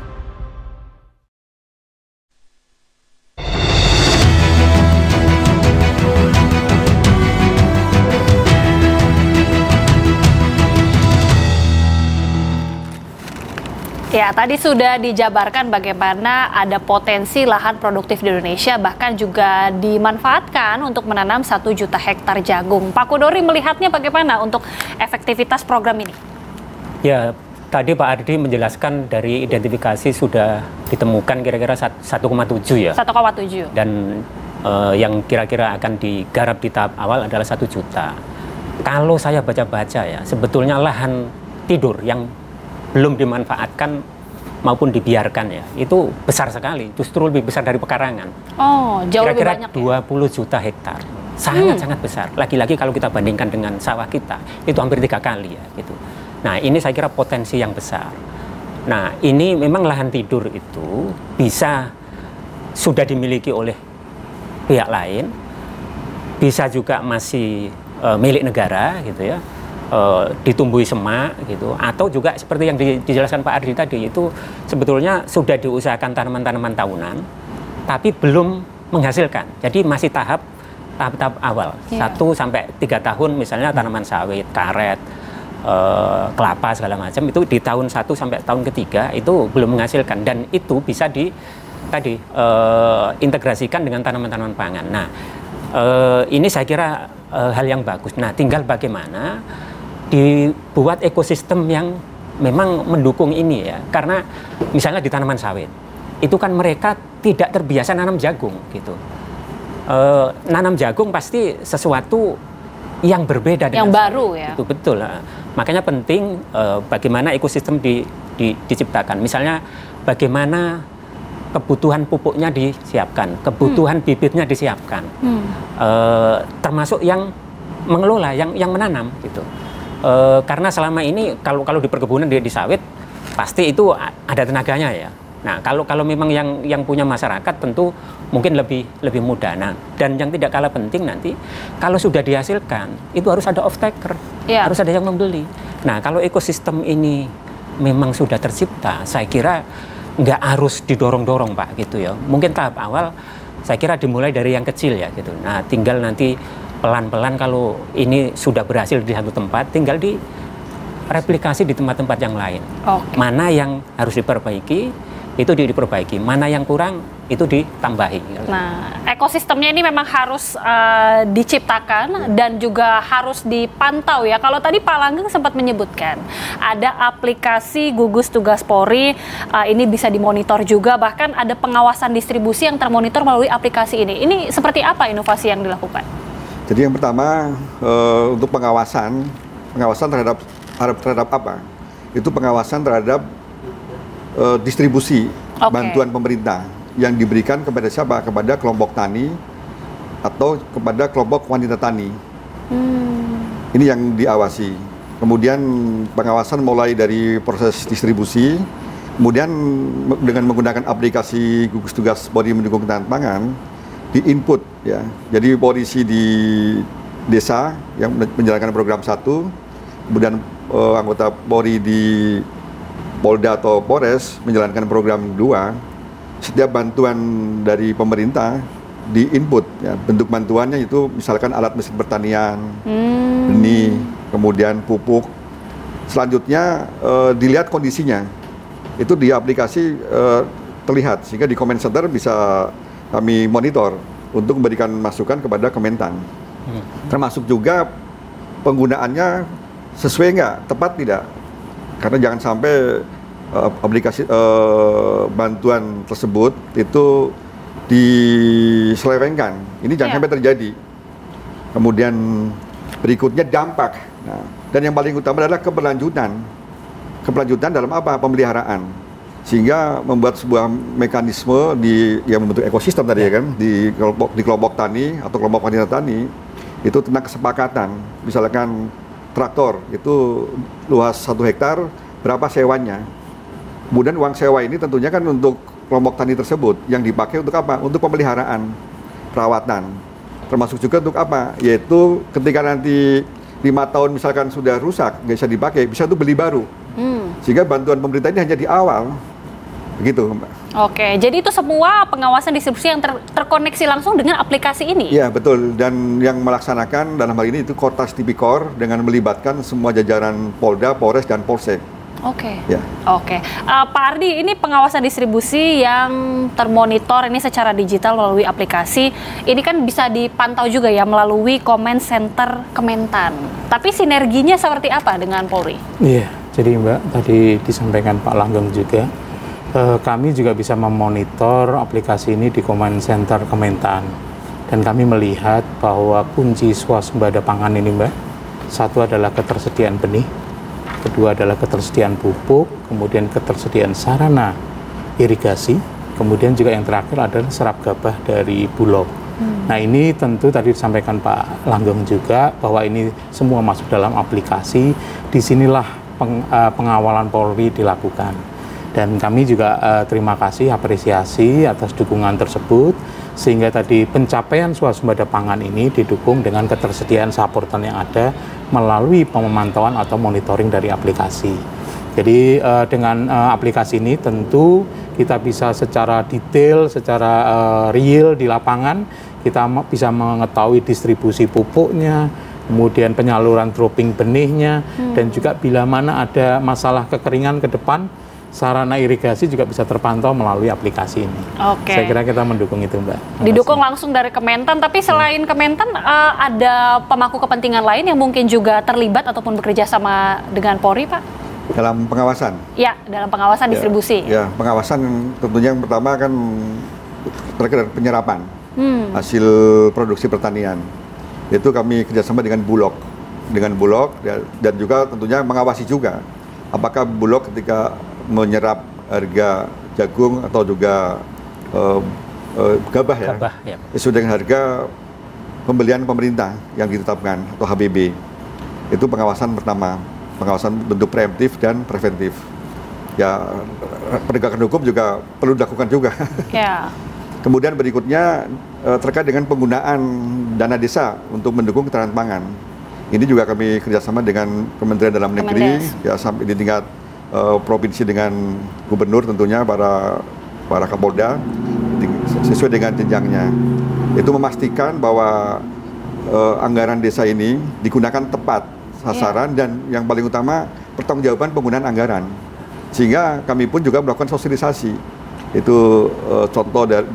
Ya, tadi sudah dijabarkan bagaimana ada potensi lahan produktif di Indonesia, bahkan juga dimanfaatkan untuk menanam 1 juta hektar jagung. Pak Kudori melihatnya bagaimana untuk efektivitas program ini? Ya, tadi Pak Ardi menjelaskan dari identifikasi sudah ditemukan kira-kira 1,7 ya. 1,7. Dan yang kira-kira akan digarap di tahap awal adalah 1 juta. Kalau saya baca-baca ya, sebetulnya lahan tidur yang belum dimanfaatkan maupun dibiarkan ya, itu besar sekali, justru lebih besar dari pekarangan. Oh, jauh lebih banyak. Kira-kira 20 juta hektar, sangat-sangat besar. Lagi-lagi kalau kita bandingkan dengan sawah kita, itu hampir 3 kali ya, gitu. Nah, ini saya kira potensi yang besar. Nah, ini memang lahan tidur itu bisa sudah dimiliki oleh pihak lain, bisa juga masih milik negara, gitu ya. Ditumbuhi semak gitu, atau juga seperti yang dijelaskan Pak Ardi tadi, itu sebetulnya sudah diusahakan tanaman-tanaman tahunan tapi belum menghasilkan, jadi masih tahap awal. 1 sampai 3 tahun misalnya tanaman sawit, karet, kelapa segala macam, itu di tahun 1 sampai tahun ketiga itu belum menghasilkan, dan itu bisa integrasikan dengan tanaman-tanaman pangan. Nah, ini saya kira hal yang bagus. Nah, tinggal bagaimana dibuat ekosistem yang memang mendukung ini ya, karena misalnya di tanaman sawit itu kan mereka tidak terbiasa nanam jagung gitu. Nanam jagung pasti sesuatu yang berbeda yang dengan baru ya. itu betul. Makanya penting bagaimana ekosistem diciptakan. Misalnya bagaimana kebutuhan pupuknya disiapkan, kebutuhan bibitnya disiapkan, termasuk yang mengelola, yang menanam gitu. Karena selama ini kalau di perkebunan di sawit pasti itu ada tenaganya ya. Nah kalau memang yang punya masyarakat tentu mungkin lebih mudah. Nah dan yang tidak kalah penting nanti kalau sudah dihasilkan itu harus ada off taker, harus ada yang membeli. Nah kalau ekosistem ini memang sudah tercipta, saya kira nggak harus didorong-dorong Pak gitu ya. Mungkin tahap awal saya kira dimulai dari yang kecil ya gitu. Nah tinggal nanti pelan-pelan kalau ini sudah berhasil di satu tempat, tinggal direplikasi di tempat-tempat yang lain. Mana yang harus diperbaiki itu diperbaiki, mana yang kurang itu ditambahi. Nah, ekosistemnya ini memang harus diciptakan dan juga harus dipantau ya. Kalau tadi Pak Langgeng sempat menyebutkan ada aplikasi gugus tugas Polri, ini bisa dimonitor juga, bahkan ada pengawasan distribusi yang termonitor melalui aplikasi ini. Ini seperti apa inovasi yang dilakukan? Jadi yang pertama untuk pengawasan terhadap apa? Itu pengawasan terhadap distribusi bantuan pemerintah yang diberikan kepada siapa? Kepada kelompok tani atau kepada kelompok wanita tani. Ini yang diawasi. Kemudian pengawasan mulai dari proses distribusi, kemudian dengan menggunakan aplikasi gugus tugas Polri mendukung ketahanan pangan, di-input ya. Jadi polisi di desa yang menjalankan program 1, kemudian anggota Polri di Polda atau Polres menjalankan program 2, setiap bantuan dari pemerintah di-input ya, bentuk bantuannya itu misalkan alat mesin pertanian, benih, kemudian pupuk. Selanjutnya dilihat kondisinya. Itu di aplikasi terlihat, sehingga di comment center bisa kami monitor untuk memberikan masukan kepada Kementan. Termasuk juga penggunaannya sesuai nggak, tepat tidak. Karena jangan sampai aplikasi bantuan tersebut itu diselewengkan. Ini jangan sampai terjadi. Kemudian berikutnya dampak. Nah, dan yang paling utama adalah keberlanjutan. Keberlanjutan dalam apa? Pemeliharaan. Sehingga membuat sebuah mekanisme yang membentuk ekosistem tadi ya kan, di kelompok tani atau kelompok wanita tani itu tentang kesepakatan. Misalkan traktor itu luas 1 hektar, berapa sewanya. Kemudian uang sewa ini tentunya kan untuk kelompok tani tersebut yang dipakai untuk apa? Untuk pemeliharaan, perawatan. Termasuk juga untuk apa? Yaitu ketika nanti 5 tahun misalkan sudah rusak, nggak bisa dipakai, bisa untuk beli baru. Sehingga bantuan pemerintah ini hanya di awal. Begitu, Mbak. Oke, jadi itu semua pengawasan distribusi yang terkoneksi langsung dengan aplikasi ini? Iya, betul. Dan yang melaksanakan dalam hal ini itu Kortas Tipikor dengan melibatkan semua jajaran Polda, Polres, dan Polsek. Oke. Ya. Oke. Pak Ardi, ini pengawasan distribusi yang termonitor ini secara digital melalui aplikasi, ini kan bisa dipantau juga ya melalui comment center Kementan. Tapi sinerginya seperti apa dengan Polri? Iya, jadi Mbak, tadi disampaikan Pak Langgeng juga, kami juga bisa memonitor aplikasi ini di comment center Kementan. Dan kami melihat bahwa kunci swasembada pangan ini Mbak, satu adalah ketersediaan benih, kedua adalah ketersediaan pupuk, kemudian ketersediaan sarana irigasi, kemudian juga yang terakhir adalah serap gabah dari Bulog. Nah ini tentu tadi disampaikan Pak Langgeng juga bahwa ini semua masuk dalam aplikasi, disinilah pengawalan Polri dilakukan. Dan kami juga terima kasih, apresiasi atas dukungan tersebut, sehingga tadi pencapaian swasembada pangan ini didukung dengan ketersediaan supportan yang ada melalui pemantauan atau monitoring dari aplikasi. Jadi dengan aplikasi ini tentu kita bisa secara detail, secara real di lapangan, kita bisa mengetahui distribusi pupuknya, kemudian penyaluran dropping benihnya, dan juga bila mana ada masalah kekeringan ke depan, sarana irigasi juga bisa terpantau melalui aplikasi ini. Oke. Saya kira kita mendukung itu, Mbak. Didukung langsung dari Kementan, tapi selain Kementan ada pemangku kepentingan lain yang mungkin juga terlibat ataupun bekerja sama dengan Polri, Pak? dalam pengawasan. Ya, dalam pengawasan distribusi. Ya, pengawasan tentunya yang pertama kan terkait dengan penyerapan hasil produksi pertanian. Itu kami kerjasama dengan Bulog, dan juga tentunya mengawasi juga apakah Bulog ketika menyerap harga jagung atau juga gabah ya, sesuai dengan harga pembelian pemerintah yang ditetapkan atau HBB. Itu pengawasan pertama, pengawasan bentuk preemptif dan preventif. Ya, penegakan hukum juga perlu dilakukan juga. Ya. Kemudian berikutnya terkait dengan penggunaan dana desa untuk mendukung ketahanan pangan. Ini juga kami kerjasama dengan Kementerian Dalam Negeri, ya sampai di tingkat provinsi dengan gubernur tentunya para Kapolda sesuai dengan jenjangnya. Itu memastikan bahwa anggaran desa ini digunakan tepat sasaran dan yang paling utama pertanggungjawaban penggunaan anggaran. Sehingga kami pun juga melakukan sosialisasi. Itu contoh dari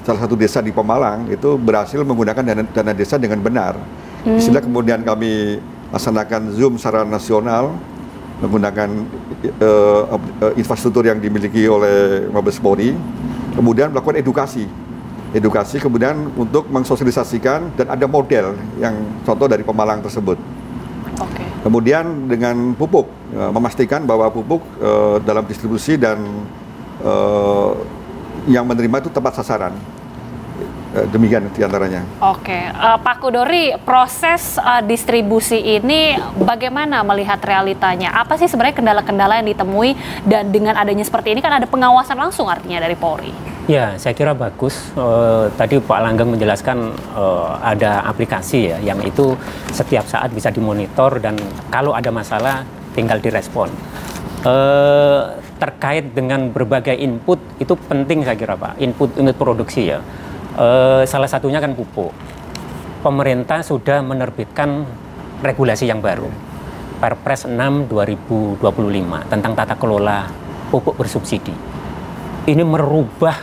salah satu desa di Pemalang itu berhasil menggunakan dana desa dengan benar. Sehingga kemudian kami laksanakan Zoom secara nasional menggunakan infrastruktur yang dimiliki oleh Mabes Polri, kemudian melakukan edukasi kemudian untuk mensosialisasikan dan ada model yang contoh dari Pemalang tersebut. Kemudian dengan pupuk, memastikan bahwa pupuk dalam distribusi dan yang menerima itu tepat sasaran. Demikian diantaranya. Pak Kudori, proses distribusi ini bagaimana melihat realitanya? Apa sih sebenarnya kendala-kendala yang ditemui, dan dengan adanya seperti ini kan ada pengawasan langsung artinya dari Polri? Ya, saya kira bagus. Tadi Pak Langgeng menjelaskan ada aplikasi ya, yang itu setiap saat bisa dimonitor dan kalau ada masalah tinggal direspon. Terkait dengan berbagai input itu penting saya kira Pak, input produksi ya. Salah satunya kan pupuk. Pemerintah sudah menerbitkan regulasi yang baru, Perpres 6 2025 tentang tata kelola pupuk bersubsidi. Ini merubah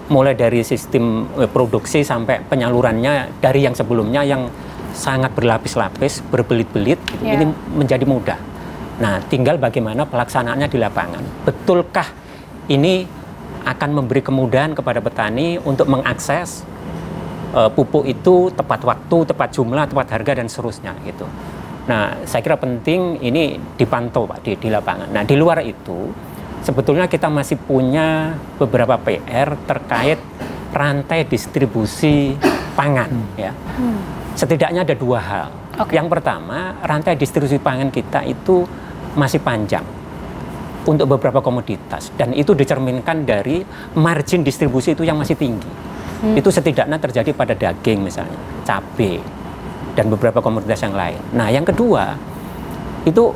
mulai dari sistem produksi sampai penyalurannya dari yang sebelumnya yang sangat berlapis-lapis, berbelit-belit, ini menjadi mudah. Nah, tinggal bagaimana pelaksanaannya di lapangan. Betulkah ini akan memberi kemudahan kepada petani untuk mengakses pupuk itu tepat waktu, tepat jumlah, tepat harga, dan seterusnya gitu. Nah, saya kira penting ini dipantau Pak di lapangan. Nah, di luar itu sebetulnya kita masih punya beberapa PR terkait rantai distribusi pangan ya. Setidaknya ada dua hal. Yang pertama, rantai distribusi pangan kita itu masih panjang untuk beberapa komoditas, dan itu dicerminkan dari margin distribusi itu yang masih tinggi. Itu setidaknya terjadi pada daging misalnya, cabai, dan beberapa komoditas yang lain. Nah, yang kedua, itu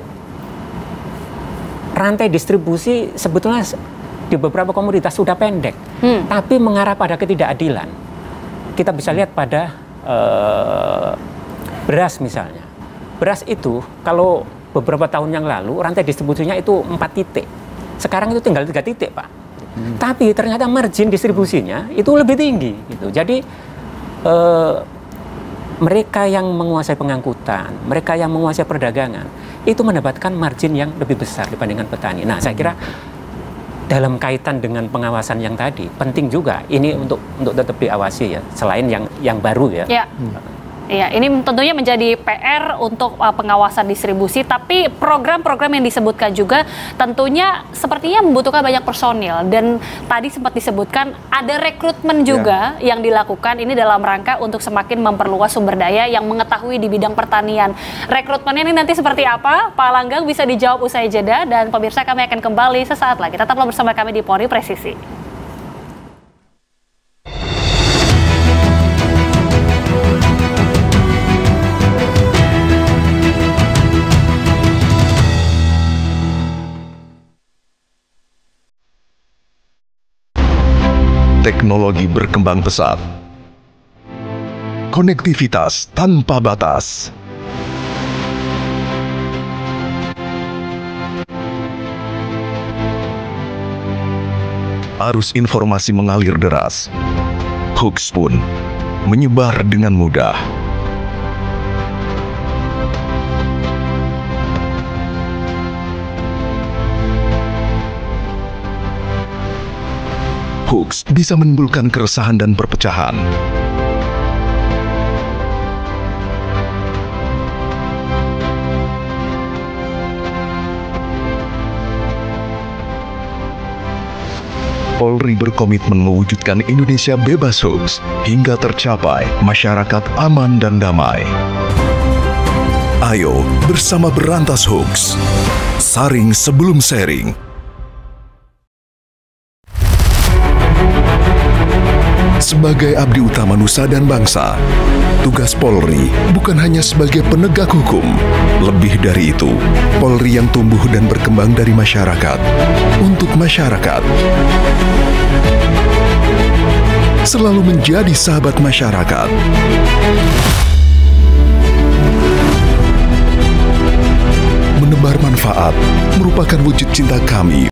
rantai distribusi sebetulnya di beberapa komoditas sudah pendek, tapi mengarah pada ketidakadilan. Kita bisa lihat pada beras misalnya. Beras itu kalau beberapa tahun yang lalu rantai distribusinya itu 4 titik. Sekarang itu tinggal 3 titik, Pak. Tapi ternyata margin distribusinya itu lebih tinggi gitu. Jadi mereka yang menguasai pengangkutan, mereka yang menguasai perdagangan itu mendapatkan margin yang lebih besar dibandingkan petani. Nah, saya kira dalam kaitan dengan pengawasan yang tadi penting juga ini untuk tetap diawasi ya, selain yang baru ya. Iya, ini tentunya menjadi PR untuk pengawasan distribusi, tapi program-program yang disebutkan juga tentunya sepertinya membutuhkan banyak personil, dan tadi sempat disebutkan ada rekrutmen juga yang dilakukan ini dalam rangka untuk semakin memperluas sumber daya yang mengetahui di bidang pertanian. Rekrutmennya ini nanti seperti apa? Pak Langgeng bisa dijawab usai jeda, dan pemirsa kami akan kembali sesaat lagi. Tetaplah bersama kami di Polri Presisi. Teknologi berkembang pesat. Konektivitas tanpa batas. Arus informasi mengalir deras. Hoax pun menyebar dengan mudah. Hoax bisa menimbulkan keresahan dan perpecahan. Polri berkomitmen mewujudkan Indonesia bebas hoax hingga tercapai masyarakat aman dan damai. Ayo bersama berantas hoax. Saring sebelum sharing. Sebagai abdi utama nusa dan bangsa, tugas Polri bukan hanya sebagai penegak hukum. Lebih dari itu, Polri yang tumbuh dan berkembang dari masyarakat, untuk masyarakat. Selalu menjadi sahabat masyarakat. Menebar manfaat merupakan wujud cinta kami.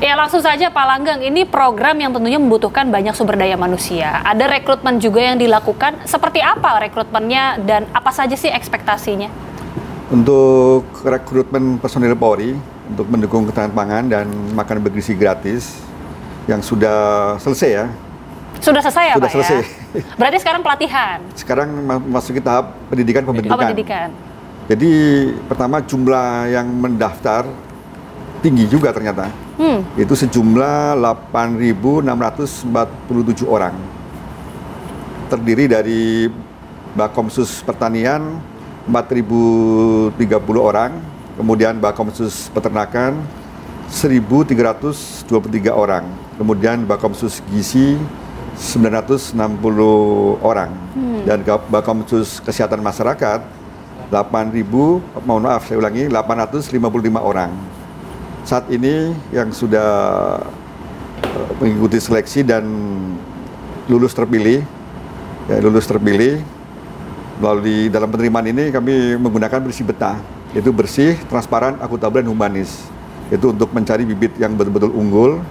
Ya, langsung saja Pak Langgeng, ini program yang tentunya membutuhkan banyak sumber daya manusia. Ada rekrutmen juga yang dilakukan. Seperti apa rekrutmennya dan apa saja sih ekspektasinya? Untuk rekrutmen personil Polri untuk mendukung ketahanan pangan dan makan bergizi gratis yang sudah selesai ya. Sudah selesai ya Sudah Pak selesai. ya? Berarti sekarang pelatihan? Sekarang masuk ke tahap pendidikan pembentukan. Oh, pendidikan. Jadi pertama jumlah yang mendaftar tinggi juga ternyata. Itu sejumlah 8.647 orang. Terdiri dari Bakomsus Pertanian 4.030 orang, kemudian Bakomsus Peternakan 1.323 orang, kemudian Bakomsus Gizi 960 orang, dan Bakomsus Kesehatan Masyarakat 8.000, mohon maaf saya ulangi, 855 orang. Saat ini yang sudah mengikuti seleksi dan lulus terpilih melalui dalam penerimaan ini kami menggunakan bersih betah, yaitu bersih, transparan, akuntabel, dan humanis. Itu untuk mencari bibit yang betul-betul unggul.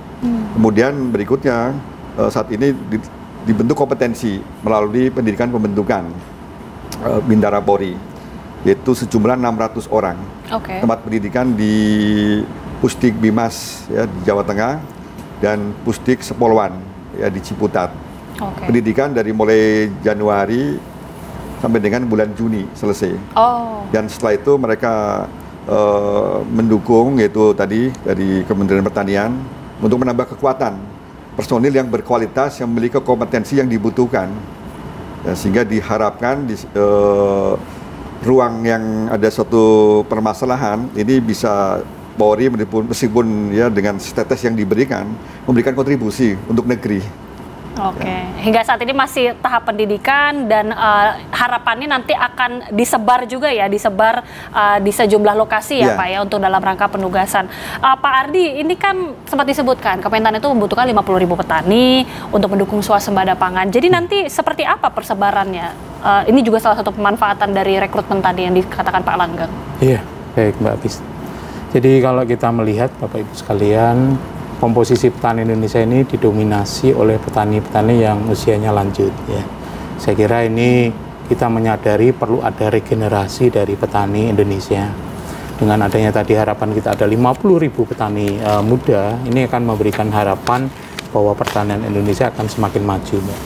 Kemudian berikutnya saat ini dibentuk kompetensi melalui pendidikan pembentukan Bintara Polri, yaitu sejumlah 600 orang. Tempat pendidikan di Pusdik Bimas ya di Jawa Tengah dan Pusdik Sepolwan ya di Ciputat. Pendidikan dari mulai Januari sampai dengan bulan Juni selesai. Dan setelah itu mereka mendukung, yaitu tadi dari Kementerian Pertanian, untuk menambah kekuatan personil yang berkualitas yang memiliki kompetensi yang dibutuhkan. Ya, sehingga diharapkan di ruang yang ada suatu permasalahan ini bisa Polri meskipun ya dengan status yang diberikan memberikan kontribusi untuk negeri. Hingga saat ini masih tahap pendidikan dan harapannya nanti akan disebar juga ya, disebar di sejumlah lokasi ya Pak ya untuk dalam rangka penugasan. Pak Ardi, ini kan sempat disebutkan Kementan itu membutuhkan 50.000 petani untuk mendukung swasembada pangan. Jadi nanti seperti apa persebarannya? Ini juga salah satu pemanfaatan dari rekrutmen tadi yang dikatakan Pak Langgeng. Iya, baik Mbak Apis. Jadi kalau kita melihat Bapak Ibu sekalian, komposisi petani Indonesia ini didominasi oleh petani-petani yang usianya lanjut ya. Saya kira ini kita menyadari perlu ada regenerasi dari petani Indonesia. Dengan adanya tadi harapan kita ada 50.000 petani muda, ini akan memberikan harapan bahwa pertanian Indonesia akan semakin maju, Mbak.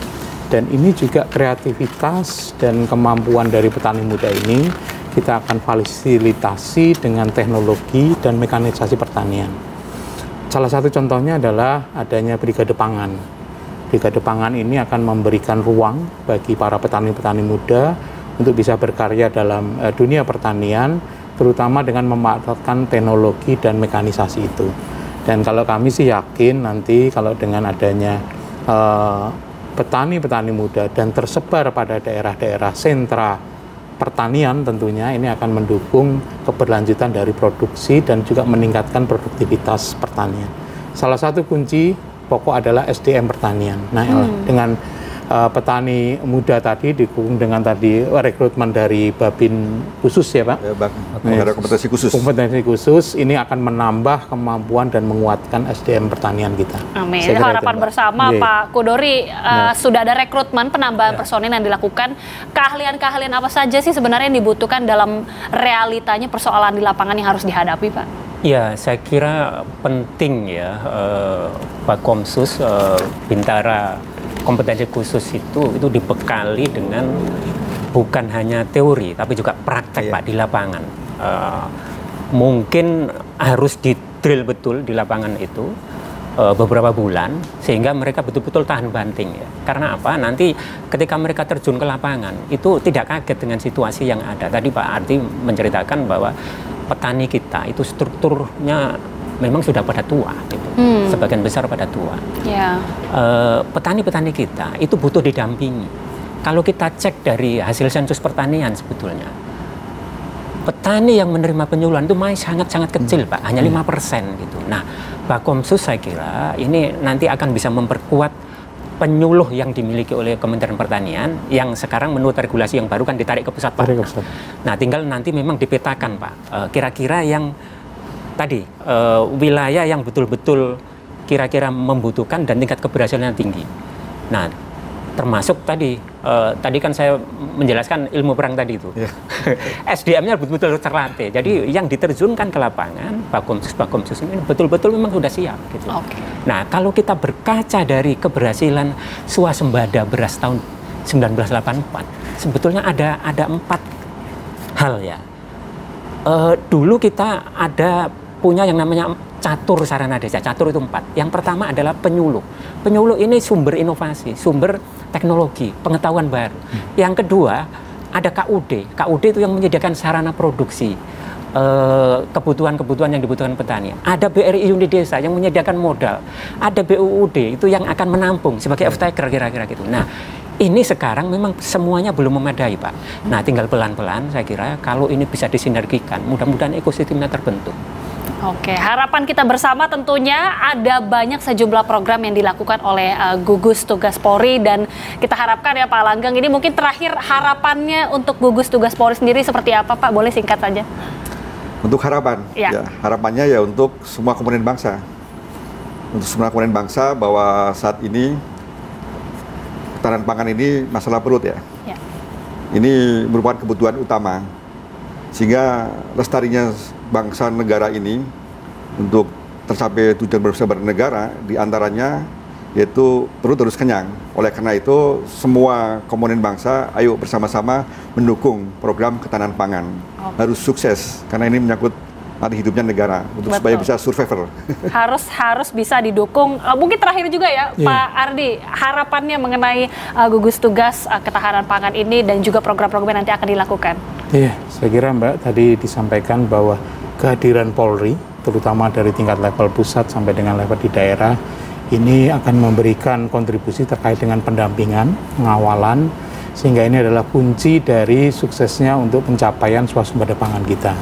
Dan ini juga kreativitas dan kemampuan dari petani muda ini kita akan fasilitasi dengan teknologi dan mekanisasi pertanian. Salah satu contohnya adalah adanya Brigade Pangan. Brigade Pangan ini akan memberikan ruang bagi para petani-petani muda untuk bisa berkarya dalam dunia pertanian, terutama dengan memanfaatkan teknologi dan mekanisasi itu. Dan kalau kami sih yakin nanti kalau dengan adanya petani-petani muda dan tersebar pada daerah-daerah sentra pertanian, tentunya ini akan mendukung keberlanjutan dari produksi dan juga meningkatkan produktivitas pertanian. Salah satu kunci pokok adalah SDM pertanian. Nah, dengan petani muda tadi didukung dengan tadi rekrutmen dari Babin khusus ya Pak? Ya, ada kompetensi khusus. Kompetensi khusus ini akan menambah kemampuan dan menguatkan SDM pertanian kita. Amin. Harapan bersama Pak Kudori, sudah ada rekrutmen penambahan personil yang dilakukan. Keahlian-keahlian apa saja sih sebenarnya yang dibutuhkan dalam realitanya persoalan di lapangan yang harus dihadapi Pak? Ya, saya kira penting ya Bakomsus Bintara kompetensi khusus itu dibekali dengan bukan hanya teori tapi juga praktek Pak di lapangan. Mungkin harus di-drill betul di lapangan itu beberapa bulan sehingga mereka betul-betul tahan banting ya. Karena apa? Nanti ketika mereka terjun ke lapangan itu tidak kaget dengan situasi yang ada. Tadi Pak Ardi menceritakan bahwa petani kita itu strukturnya memang sudah pada tua, gitu. Sebagian besar pada tua. Petani-petani kita itu butuh didampingi. Kalau kita cek dari hasil sensus pertanian sebetulnya, petani yang menerima penyuluhan itu masih sangat-sangat kecil Pak, hanya 5% gitu. Nah, Bakomsus saya kira ini nanti akan bisa memperkuat penyuluh yang dimiliki oleh Kementerian Pertanian yang sekarang menurut regulasi yang baru kan ditarik ke pusat Pak. Nah, tinggal nanti memang dipetakan Pak, kira-kira yang tadi wilayah yang betul-betul kira-kira membutuhkan dan tingkat keberhasilan tinggi. Nah, termasuk tadi kan saya menjelaskan ilmu perang tadi itu. SDM-nya betul-betul terlatih. Jadi yang diterjunkan ke lapangan, Bakomsus ini betul-betul memang sudah siap gitu. Nah, kalau kita berkaca dari keberhasilan swasembada beras tahun 1984, sebetulnya ada 4 hal ya. Dulu kita ada punya yang namanya catur sarana desa. Catur itu 4. Yang pertama adalah penyuluh. Penyuluh ini sumber inovasi, sumber teknologi, pengetahuan baru. Yang kedua ada KUD. KUD itu yang menyediakan sarana produksi, kebutuhan-kebutuhan yang dibutuhkan petani. Ada BRI unit desa yang menyediakan modal. Ada BUUD itu yang akan menampung sebagai off-taker kira-kira gitu. Nah, ini sekarang memang semuanya belum memadai Pak. Nah, tinggal pelan-pelan saya kira kalau ini bisa disinergikan, mudah-mudahan ekosistemnya terbentuk. Harapan kita bersama tentunya ada banyak sejumlah program yang dilakukan oleh gugus tugas Polri dan kita harapkan ya Pak Langgeng, ini mungkin terakhir harapannya untuk gugus tugas Polri sendiri seperti apa Pak? Boleh singkat saja. Untuk harapan, ya harapannya ya untuk semua komponen bangsa. Untuk semua komponen bangsa bahwa saat ini ketahanan pangan ini masalah perut ya. Ini merupakan kebutuhan utama. Sehingga lestarinya bangsa negara ini untuk tercapai tujuan berbangsa bernegara diantaranya yaitu perut harus kenyang. Oleh karena itu semua komponen bangsa ayo bersama-sama mendukung program ketahanan pangan. Harus sukses karena ini menyangkut nanti hidupnya negara untuk supaya bisa survivor. Harus bisa didukung. Mungkin terakhir juga ya Pak Ardi, harapannya mengenai gugus tugas ketahanan pangan ini dan juga program-program yang nanti akan dilakukan. Iya, saya kira Mbak tadi disampaikan bahwa kehadiran Polri, terutama dari tingkat level pusat sampai dengan level di daerah, ini akan memberikan kontribusi terkait dengan pendampingan, pengawalan, sehingga ini adalah kunci dari suksesnya untuk pencapaian swasembada pangan kita.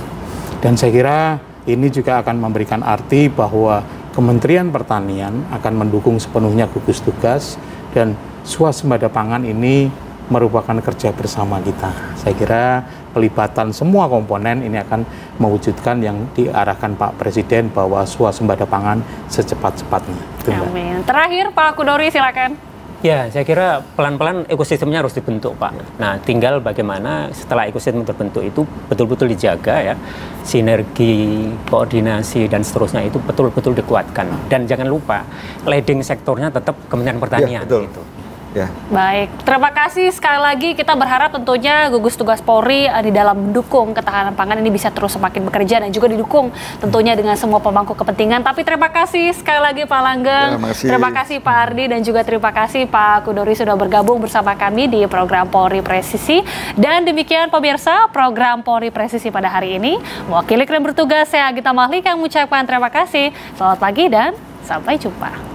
Dan saya kira ini juga akan memberikan arti bahwa Kementerian Pertanian akan mendukung sepenuhnya gugus tugas dan swasembada pangan ini merupakan kerja bersama kita. Saya kira pelibatan semua komponen ini akan mewujudkan yang diarahkan Pak Presiden bahwa swasembada pangan secepat-cepatnya. Amin. Terakhir Pak Kudori silakan. Ya, saya kira pelan-pelan ekosistemnya harus dibentuk Pak. Nah, tinggal bagaimana setelah ekosistem terbentuk itu betul-betul dijaga ya, sinergi, koordinasi dan seterusnya itu betul-betul dikuatkan. Dan jangan lupa, leading sektornya tetap Kementerian Pertanian. Gitu. Baik, terima kasih sekali lagi. Kita berharap tentunya gugus tugas Polri di dalam mendukung ketahanan pangan ini bisa terus semakin bekerja dan juga didukung tentunya dengan semua pemangku kepentingan. Tapi terima kasih sekali lagi Pak Langgeng, terima kasih Pak Ardi dan juga terima kasih Pak Kudori sudah bergabung bersama kami di program Polri Presisi. Dan demikian pemirsa program Polri Presisi pada hari ini. Mewakili kru bertugas saya Agita Mahlika mengucapkan terima kasih. Selamat pagi dan sampai jumpa.